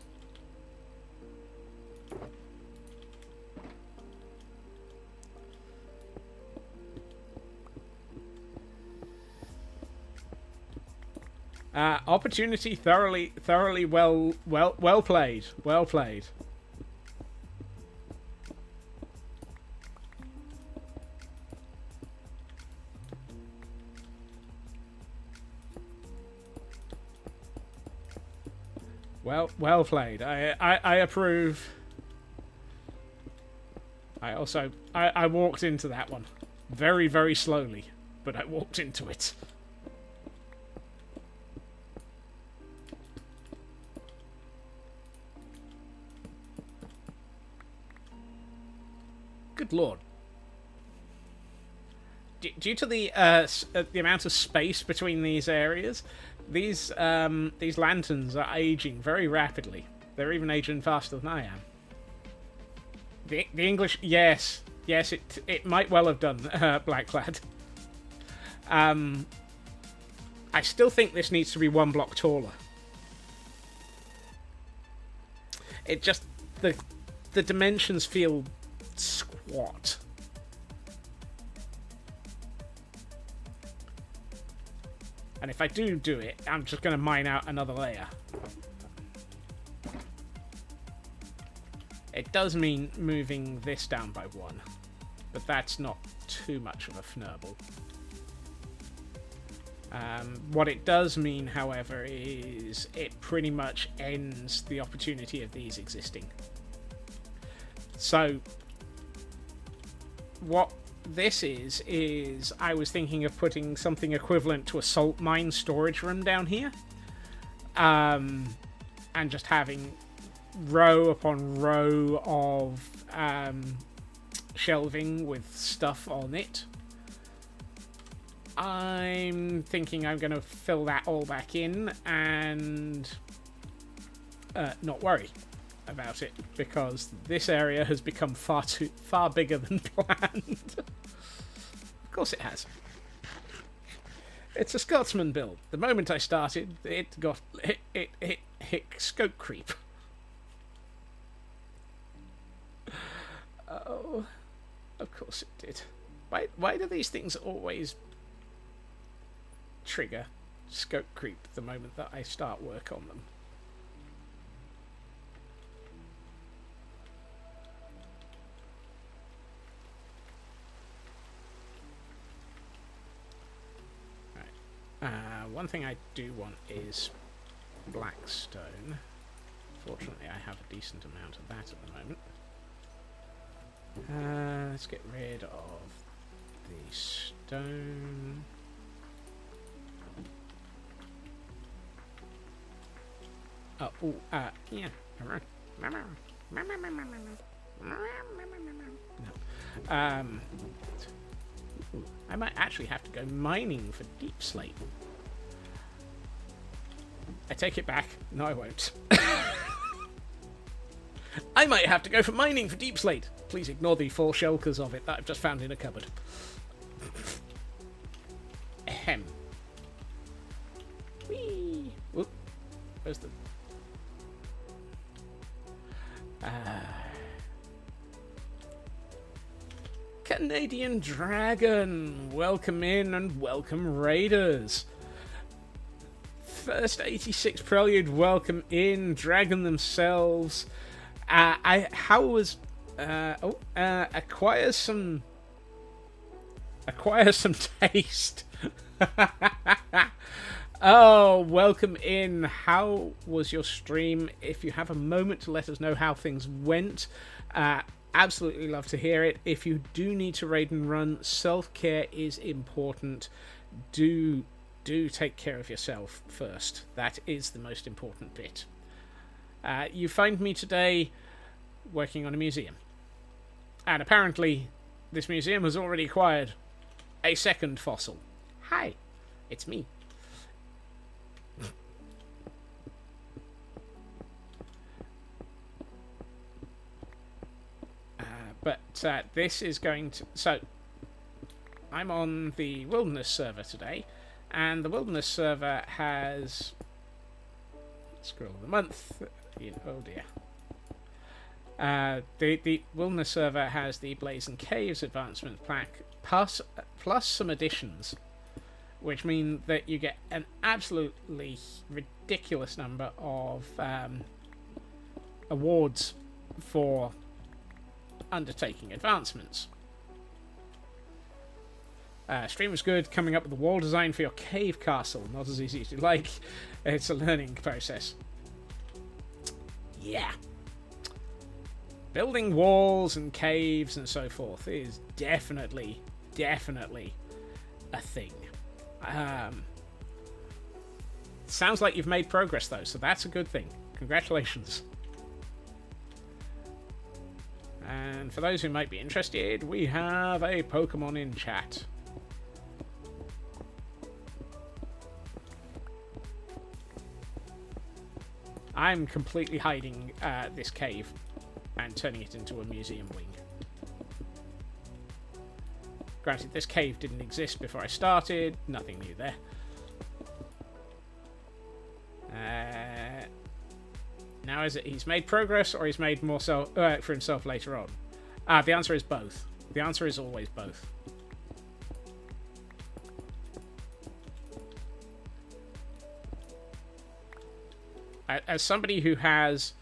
Opportunity thoroughly well played. Well played. Well played. I approve. I walked into that one very slowly, but I walked into it. Good lord. Due to the amount of space between these areas, these lanterns are aging very rapidly. They're even aging faster than I am. The English, yes, it might well have done, Blackclad. I still think this needs to be 1 block taller. It just the dimensions feel squat. And if I do it, I'm just going to mine out another layer. It does mean moving this down by 1, but that's not too much of a fnurble. What it does mean, however, is it pretty much ends the opportunity of these existing. So, what this is I was thinking of putting something equivalent to a salt mine storage room down here. And just having row upon row of shelving with stuff on it. I'm thinking I'm going to fill that all back in and not worry about it, because this area has become far bigger than planned. Of course it has. It's a Scotsman build. The moment I started, it hit scope creep. Oh, of course it did. Why do these things always trigger scope creep the moment that I start work on them? One thing I do want is blackstone. Fortunately, I have a decent amount of that at the moment. Let's get rid of the stone. Yeah. No. I might actually have to go mining for deep slate. I take it back. No, I won't. I might have to go for mining for deep slate. Please ignore the 4 shulkers of it that I've just found in a cupboard. Ahem. Whee! Whoop. Where's the... Canadian Dragon! Welcome in and welcome Raiders! First 86 Prelude, welcome in. Dragon themselves. Acquire some taste. Oh, welcome in. How was your stream? If you have a moment to let us know how things went, absolutely love to hear it. If you do need to raid and run, self-care is important. Do take care of yourself first. That is the most important bit. You find me today working on a museum. And apparently, this museum has already acquired a second fossil. Hi, it's me. But this is going to... So, I'm on the Wilderness server today, and the Wilderness server has Scroll of the month. Oh dear. The Wilderness server has the Blazing Caves advancement plaque plus some additions, which mean that you get an absolutely ridiculous number of awards for undertaking advancements. Stream was good, coming up with the wall design for your cave castle. Not as easy as you like. It's a learning process. Yeah. Building walls and caves and so forth is definitely a thing. Sounds like you've made progress though, so that's a good thing. Congratulations. And for those who might be interested, we have a Pokemon in chat. I'm completely hiding this cave and turning it into a museum wing. Granted, this cave didn't exist before I started. Nothing new there. Now, is it he's made progress or he's made more for himself later on? The answer is both. The answer is always both. As somebody who has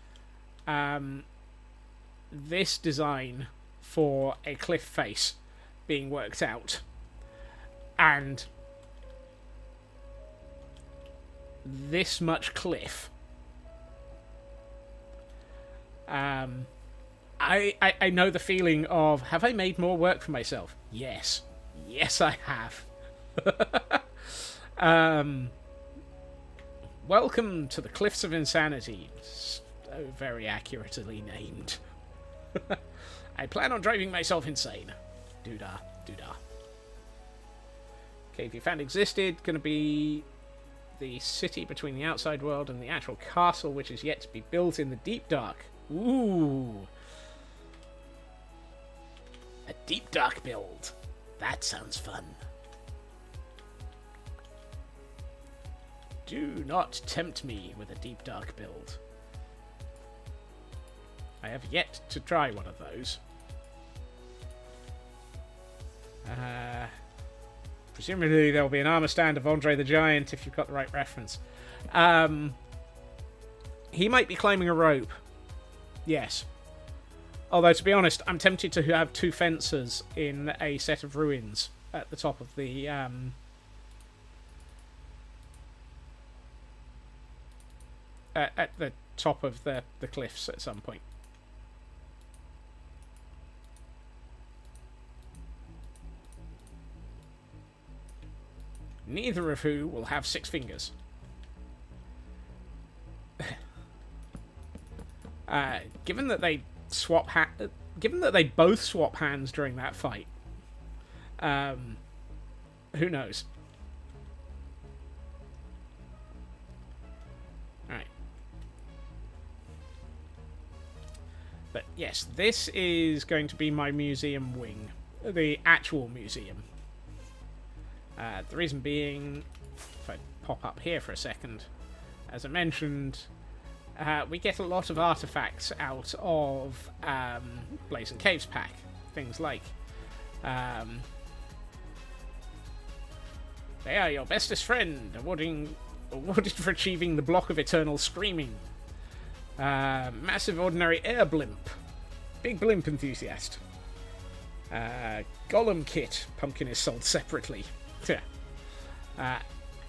this design for a cliff face being worked out, and this much cliff, I know the feeling of, have I made more work for myself? Yes. Yes, I have. Welcome to the Cliffs of Insanity. So very accurately named. I plan on driving myself insane. Doodah, doodah. Cave you found existed. Gonna be the city between the outside world and the actual castle, which is yet to be built in the deep dark. Ooh. A deep dark build. That sounds fun. Do not tempt me with a deep dark build. I have yet to try one of those. Presumably there will be an armor stand of Andre the Giant if you've got the right reference. He might be climbing a rope. Yes. Although, to be honest, I'm tempted to have two fencers in a set of ruins at the top of the... at the top of the cliffs at some point. Neither of who will have 6 fingers. Given that they both swap hands during that fight, who knows? Alright. But yes, this is going to be my museum wing. The actual museum. The reason being, if I pop up here for a second, as I mentioned, we get a lot of artifacts out of Blazing Caves pack. Things like, they are your bestest friend, awarded for achieving the block of eternal screaming. Massive ordinary air blimp. Big blimp enthusiast. Golem kit. Pumpkin is sold separately.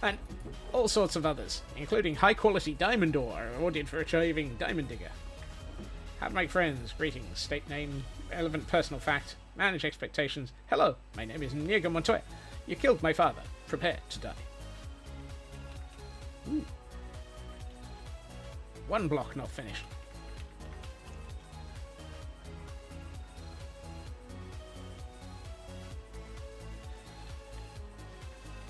And all sorts of others, including high-quality diamond ore, awarded for achieving Diamond Digger. How to make friends, greetings, state name, relevant personal fact, manage expectations. Hello, my name is Niego Montoya. You killed my father. Prepare to die. Ooh. One block not finished.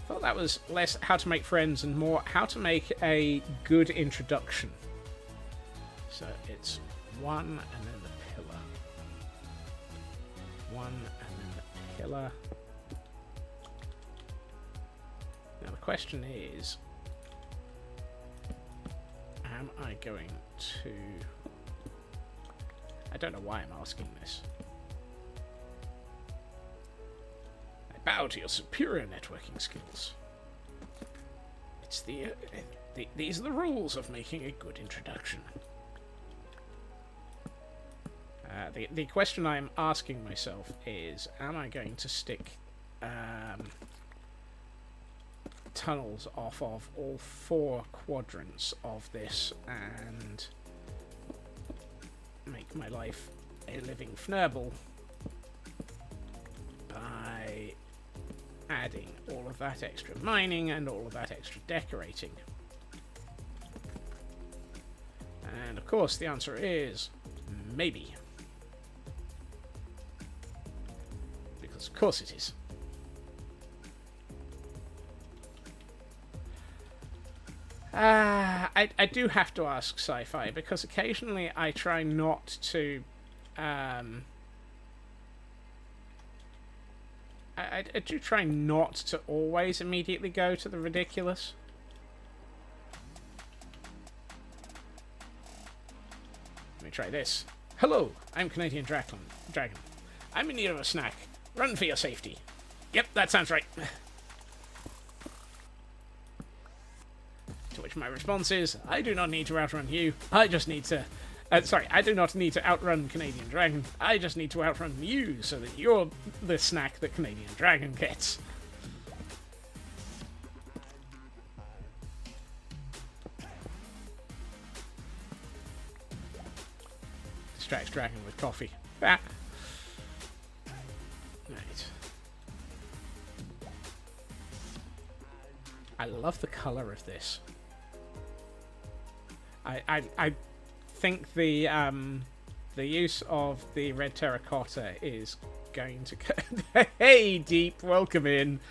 Thought that was less how to make friends and more how to make a good introduction. So it's one and then the pillar. One and then the pillar. Now the question is, am I going to... I don't know why I'm asking this. I bow to your superior networking skills. It's these are the rules of making a good introduction. The question I am asking myself is, am I going to stick tunnels off of all 4 quadrants of this and make my life a living fnurble by adding all of that extra mining and all of that extra decorating? And of course the answer is maybe. Because of course it is. I do have to ask Sci-Fi, because occasionally I try not to I do try not to always immediately go to the ridiculous. Let me try this. Hello, I'm Canadian Dragon. I'm in need of a snack. Run for your safety. Yep, that sounds right. To which my response is, I do not need to outrun you. I just need to... I do not need to outrun Canadian Dragon. I just need to outrun you so that you're the snack that Canadian Dragon gets. Distracts Dragon with coffee. Ah. Right. I love the colour of this. I think the use of the red terracotta is going to go... Hey, Deep, welcome in.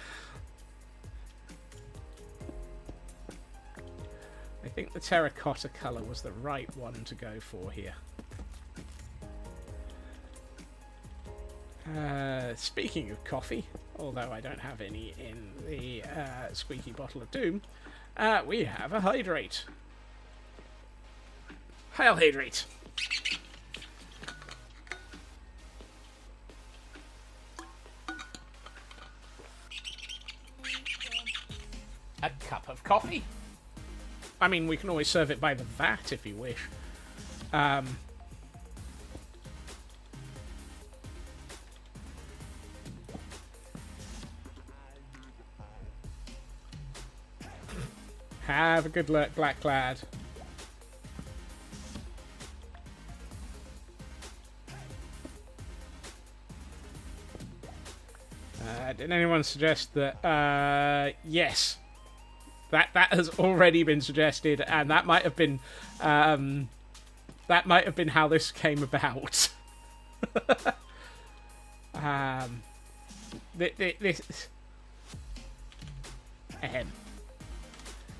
I think the terracotta colour was the right one to go for here. Speaking of coffee, although I don't have any in the squeaky bottle of doom, we have a hydrate. Hail hydrate. A cup of coffee. I mean, we can always serve it by the vat if you wish. Have a good look, Black Clad. Did anyone suggest that? Yes, that has already been suggested, and that might have been how this came about. This.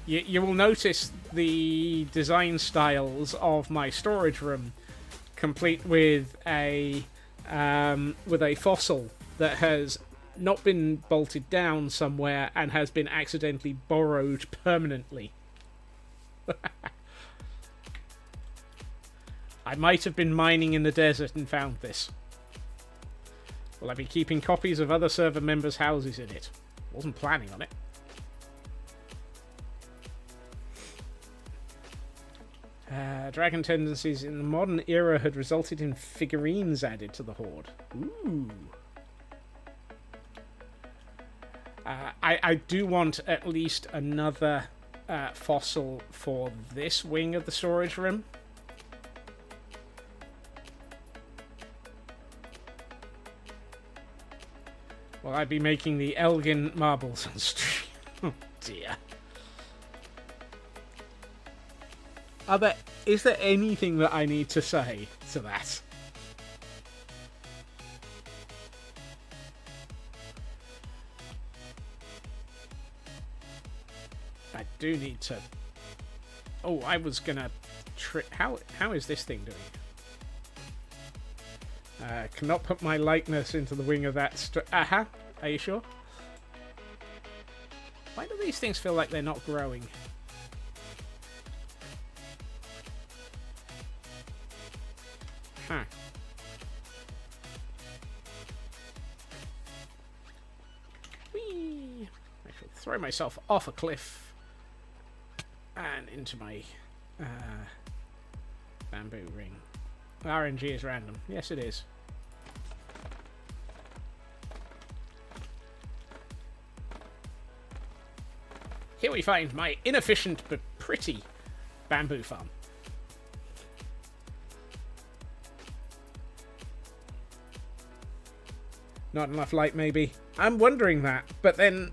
You will notice the design styles of my storage room, complete with a fossil that has not been bolted down somewhere and has been accidentally borrowed permanently. I might have been mining in the desert and found this. Will I be keeping copies of other server members' houses in it? Wasn't planning on it. Dragon tendencies in the modern era had resulted in figurines added to the horde. Ooh. I do want at least another fossil for this wing of the storage room. Will I be making the Elgin marbles on stream? Oh dear. Is there anything that I need to say to that? I do need to... Oh, I was gonna... How is this thing doing? Cannot put my likeness into the wing of that... Aha! Are you sure? Why do these things feel like they're not growing? Huh. Whee! I shall throw myself off a cliff and into my bamboo ring. RNG is random. Yes, it is. Here we find my inefficient but pretty bamboo farm. Not enough light, maybe. I'm wondering that, but then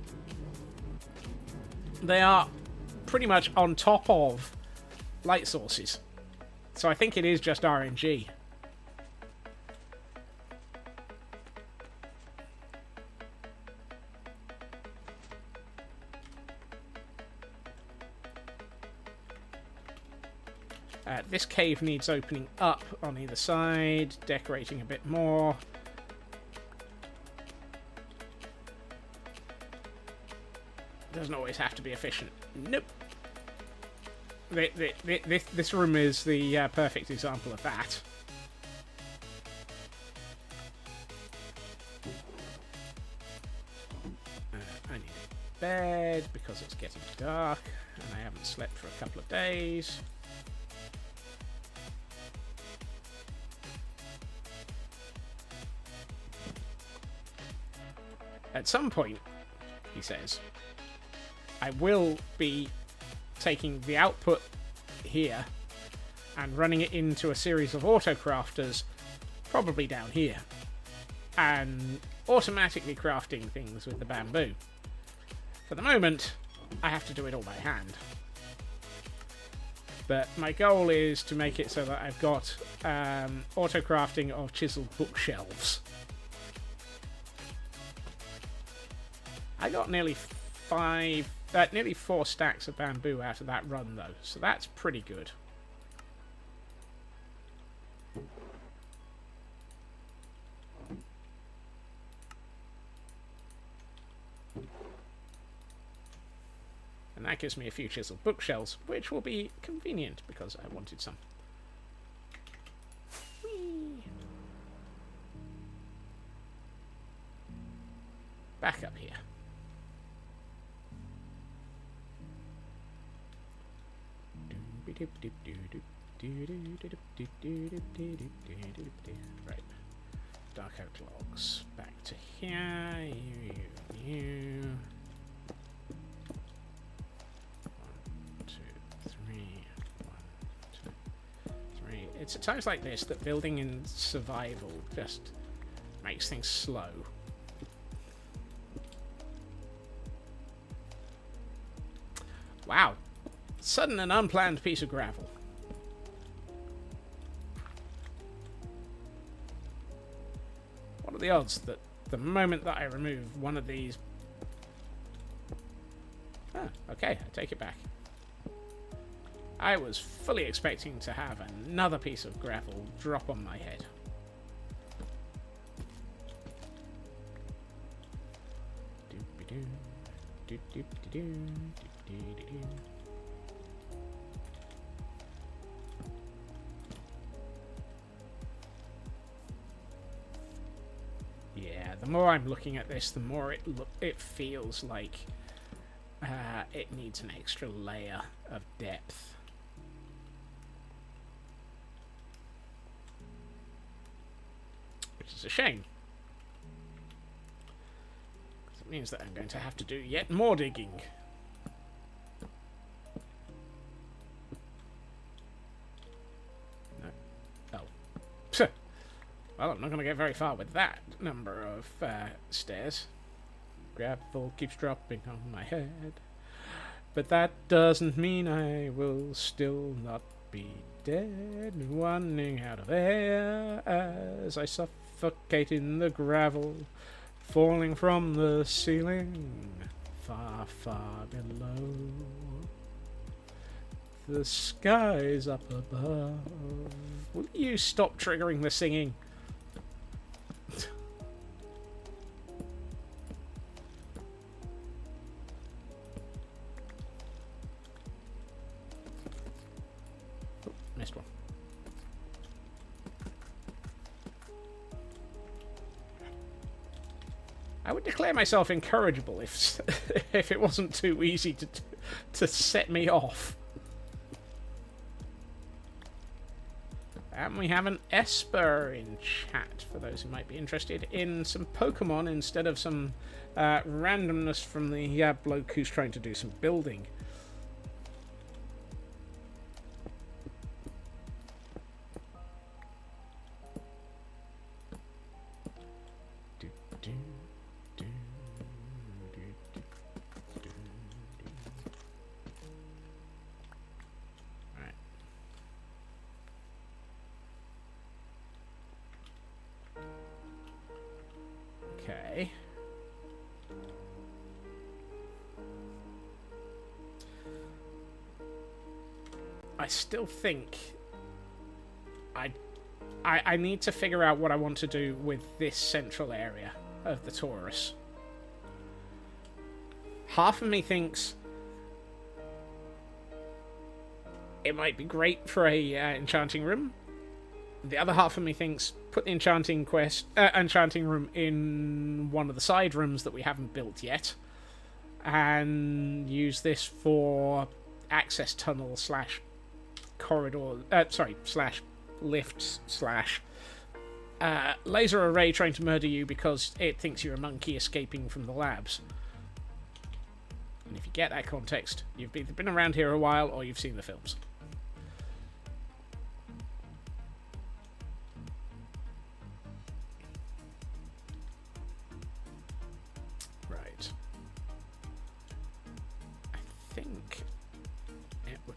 they are pretty much on top of light sources. So I think it is just RNG. This cave needs opening up on either side, decorating a bit more. Doesn't always have to be efficient. Nope. This room is the perfect example of that. I need a bed because it's getting dark and I haven't slept for a couple of days. At some point, he says, I will be taking the output here and running it into a series of auto-crafters, probably down here, and automatically crafting things with the bamboo. For the moment, I have to do it all by hand. But my goal is to make it so that I've got auto-crafting of chiseled bookshelves. I got nearly 4 stacks of bamboo out of that run, though, so that's pretty good. And that gives me a few chiseled bookshelves, which will be convenient because I wanted some. Whee! Back up here. Right. Dark oak logs. Back to here. You. 1, 2, 3. 1, 2, 3. It's at times like this that building in survival just makes things slow. Wow. Sudden and unplanned piece of gravel. What are the odds that the moment that I remove one of these... Ah, okay, I take it back. I was fully expecting to have another piece of gravel drop on my head. Doop-de-doo, doop-doop-de-doo, doop-de-de-doo. Yeah, the more I'm looking at this, the more it feels like it needs an extra layer of depth. Which is a shame. Because it means that I'm going to have to do yet more digging. No. Oh. Well, I'm not going to get very far with that number of stairs. Gravel keeps dropping on my head. But that doesn't mean I will still not be dead, running out of air as I suffocate in the gravel, falling from the ceiling, far, far below. The sky's up above. Will you stop triggering the singing? Missed one. would declare myself incorrigible if if it wasn't too easy to set me off. And we have an Esper in chat, for those who might be interested in some Pokemon instead of some randomness from the bloke who's trying to do some building. Okay. I still think I need to figure out what I want to do with this central area of the Taurus. Half of me thinks it might be great for a enchanting room. The other half of me thinks put the enchanting room in one of the side rooms that we haven't built yet, and use this for access tunnel slash corridor. Slash lifts slash laser array trying to murder you because it thinks you're a monkey escaping from the labs. And if you get that context, you've either been around here a while or you've seen the films.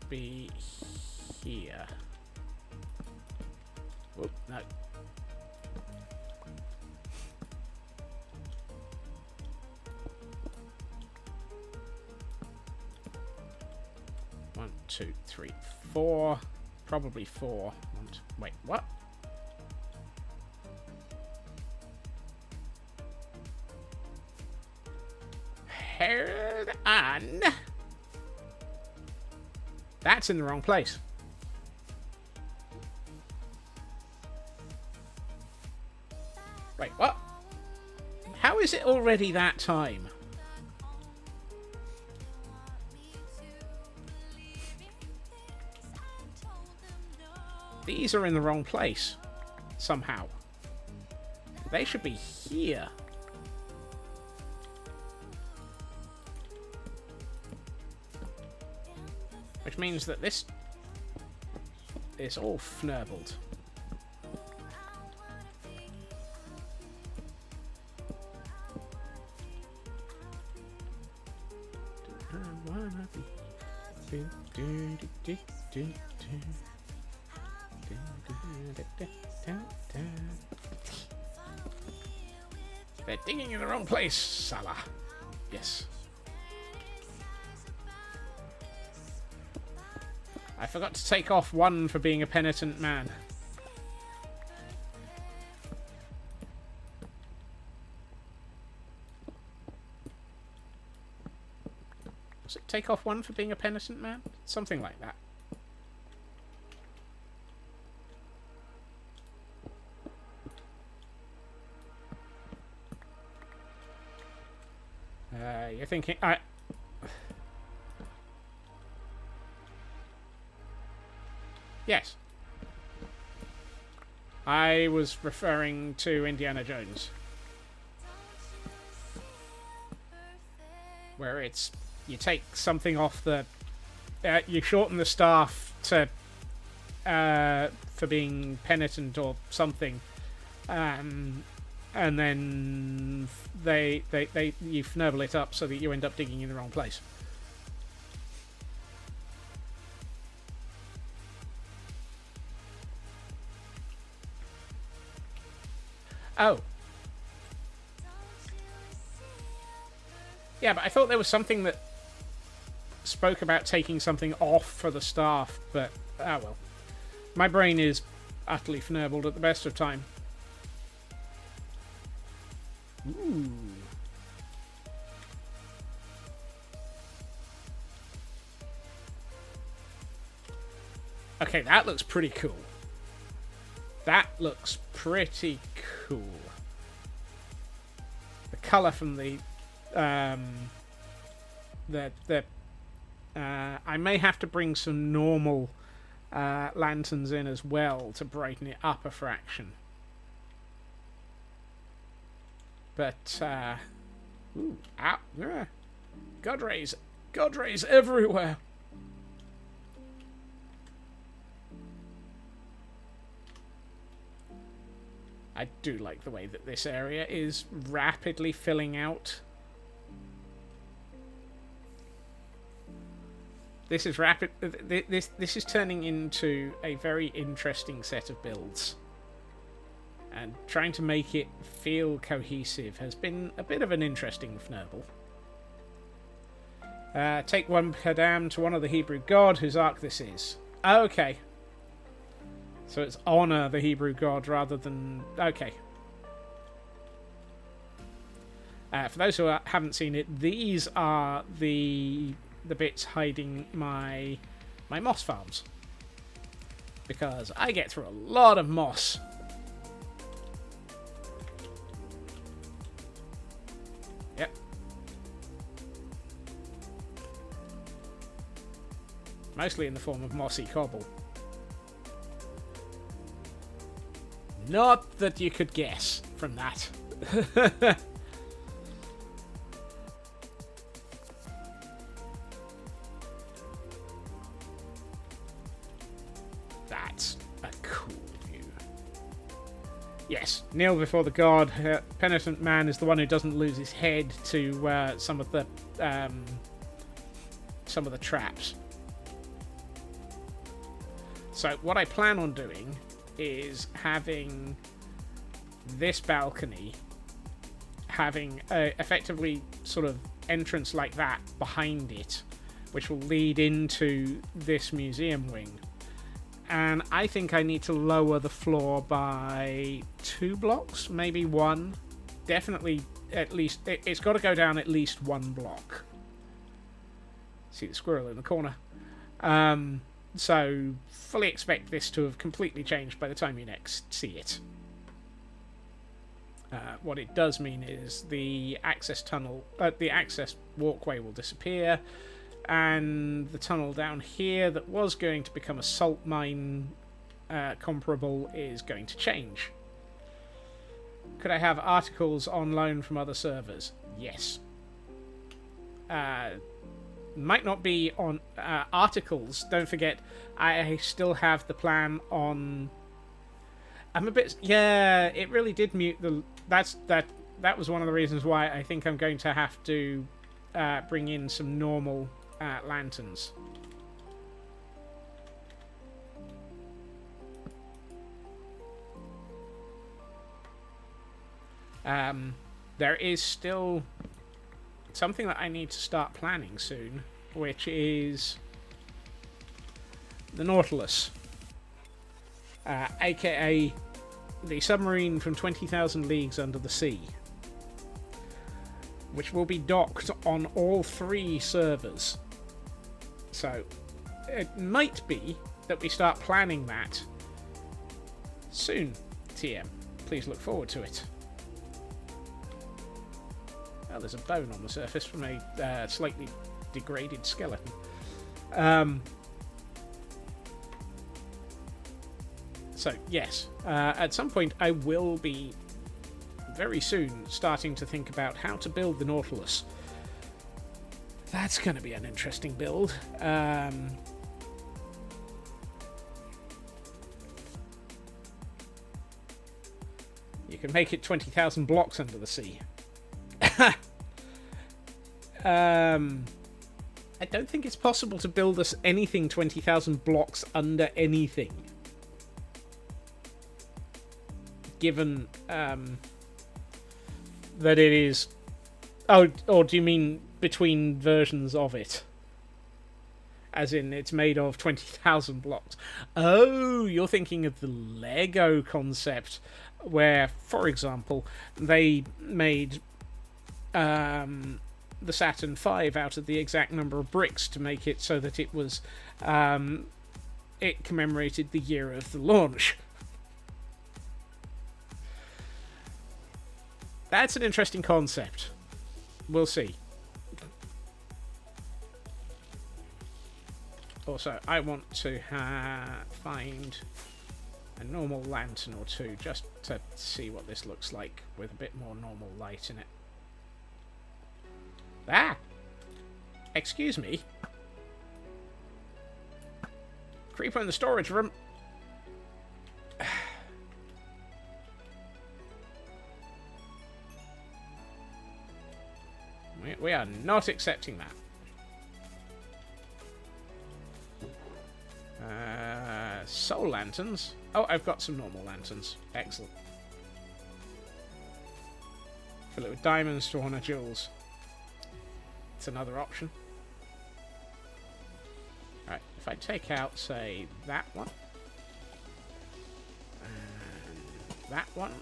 Be here. Whoop, no. One, two, three, four. Probably four. Wait, what? Hold on. That's in the wrong place. Wait, what? How is it already that time? These are in the wrong place. Somehow. They should be here. Which means that this is all fnurbled. They're digging in the wrong place, Salah. Yes. I forgot to take off one for being a penitent man. Was it take off one for being a penitent man? Something like that. You're thinking... Yes. I was referring to Indiana Jones. Where it's... You take something off the... you shorten the staff to... for being penitent or something. And then... you fnurble it up so that you end up digging in the wrong place. Oh. Yeah, but I thought there was something that spoke about taking something off for the staff, but... Ah, well. My brain is utterly fnurbled at the best of time. Ooh. Okay, that looks pretty cool. That looks pretty cool. The colour from I may have to bring some normal lanterns in as well to brighten it up a fraction. But ooh, ow, God rays everywhere. I do like the way that this area is rapidly filling out. This is This is turning into a very interesting set of builds, and trying to make it feel cohesive has been a bit of an interesting fnurble. Take one kadam to honor the Hebrew god whose ark this is. Okay. So it's honor the Hebrew god rather than... Okay. For those who haven't seen it, these are the bits hiding my moss farms. Because I get through a lot of moss. Yep. Mostly in the form of mossy cobble. Not that you could guess from that. That's a cool view. Yes, kneel before the god. Penitent man is the one who doesn't lose his head to some of the traps. So what I plan on doing is having this balcony having a effectively sort of entrance like that behind it, which will lead into this museum wing. And I think I need to lower the floor by 2 blocks, maybe 1. Definitely at least... It's got to go down at least 1 block. See the squirrel in the corner. So, fully expect this to have completely changed by the time you next see it. What it does mean is the access walkway will disappear, and the tunnel down here that was going to become a salt mine comparable is going to change. Could I have articles on loan from other servers? Yes. Might not be on articles. Don't forget, I still have the plan on... I'm a bit... Yeah, it really did mute the... That was one of the reasons why I think I'm going to have to bring in some normal lanterns. There is still something that I need to start planning soon, which is the Nautilus, aka the submarine from 20,000 Leagues Under the Sea, which will be docked on all 3 servers. So it might be that we start planning that soon, TM. Please look forward to it. Oh, there's a bone on the surface from a slightly degraded skeleton. So, yes, at some point I will be very soon starting to think about how to build the Nautilus. That's going to be an interesting build. You can make it 20,000 blocks under the sea. I don't think it's possible to build us anything 20,000 blocks under anything. Given that it is... Oh, or do you mean between versions of it? As in, it's made of 20,000 blocks. Oh, you're thinking of the Lego concept, where, for example, they made the Saturn V out of the exact number of bricks to make it so that it was... it commemorated the year of the launch. That's an interesting concept. We'll see. Also, I want to find a normal lantern or two just to see what this looks like with a bit more normal light in it. Ah! Excuse me. Creeper in the storage room. We are not accepting that. Soul lanterns. Oh, I've got some normal lanterns. Excellent. Fill it with diamonds to honor jewels. It's another option. Alright, if I take out, say, that one. And that one.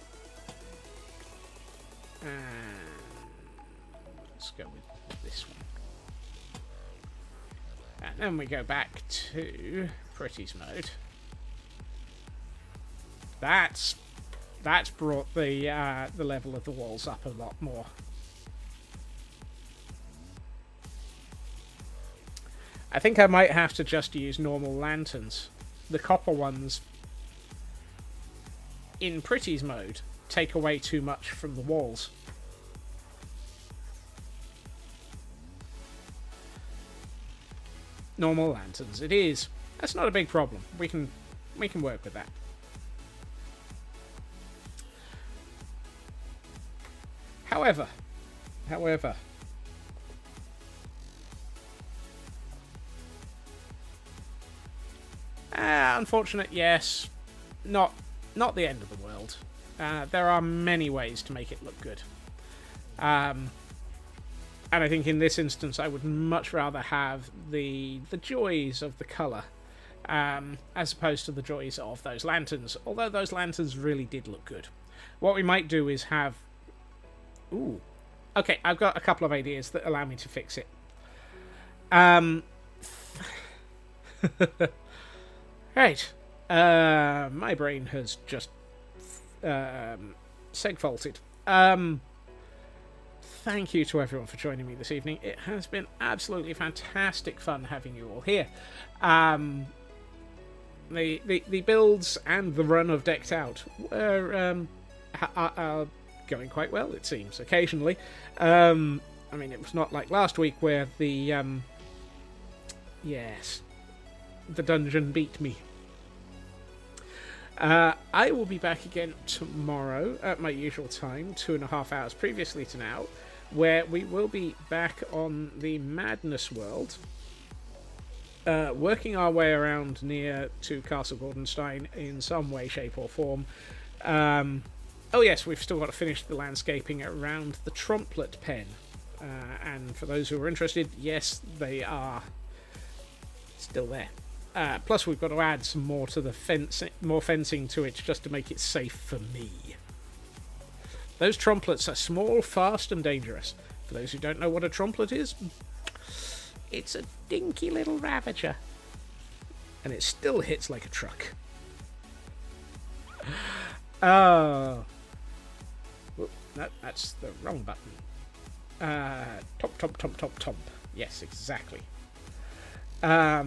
And let's go with this one. And then we go back to Pretty's mode. That's brought the level of the walls up a lot more. I think I might have to just use normal lanterns. The copper ones in Pretty's mode take away too much from the walls. Normal lanterns, it is. That's not a big problem. We can work with that. However, unfortunate, yes, not the end of the world. There are many ways to make it look good. And I think in this instance, I would much rather have the joys of the colour, as opposed to the joys of those lanterns. Although those lanterns really did look good. What we might do is have... Ooh. Okay, I've got a couple of ideas that allow me to fix it. Right. My brain has just seg-faulted. Thank you to everyone for joining me this evening. It has been absolutely fantastic fun having you all here. The builds and the run of Decked Out were are going quite well, it seems, occasionally. I mean, it was not like last week where the dungeon beat me. I will be back again tomorrow at my usual time, 2.5 hours previously to now, where we will be back on the Madness World, working our way around near to Castle Goldenstein in some way, shape or form. Oh yes, we've still got to finish the landscaping around the Trumplet Pen. And for those who are interested, yes, they are still there. Plus we've got to add some more to the more fencing to it just to make it safe for me. Those trumplets are small, fast and dangerous. For those who don't know what a trumplet is, it's a dinky little ravager. And it still hits like a truck. Oh. No, that's the wrong button. Top. Yes, exactly. How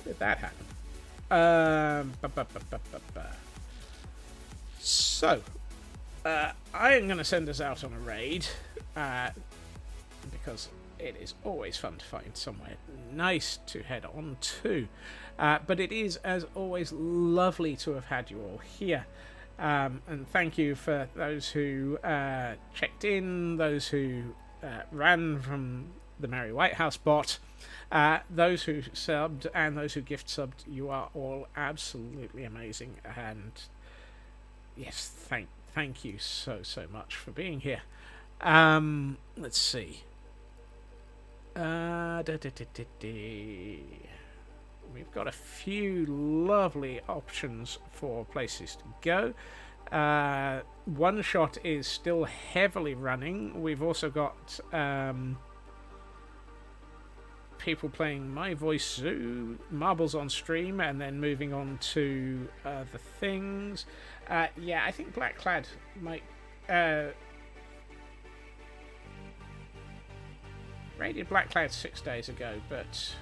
did that happen? So, I am going to send us out on a raid, because it is always fun to find somewhere nice to head on to. But it is, as always, lovely to have had you all here. And thank you for those who checked in, those who ran from the Merry White House bot, those who subbed, and those who gift subbed. You are all absolutely amazing. And yes, thank you so much for being here. Let's see. We've got a few lovely options for places to go. One Shot is still heavily running. We've also got people playing My Voice Zoo, Marbles on stream, and then moving on to the things. Yeah, I think Blackclad might... raided Blackclad 6 days ago, but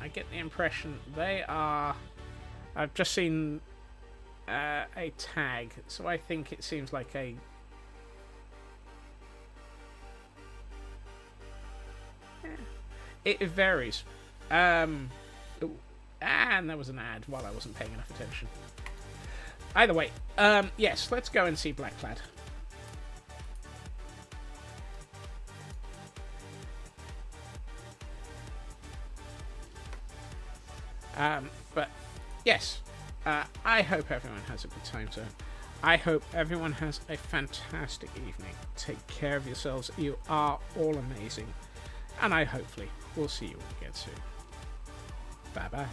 I get the impression they are... I've just seen a tag, so I think it seems like a... It varies. And there was an ad while I wasn't paying enough attention. Either way, yes, let's go and see Blackclad. But yes, I hope everyone has a good time zone. I hope everyone has a fantastic evening. Take care of yourselves. You are all amazing. And I hopefully will see you all again soon. Bye bye.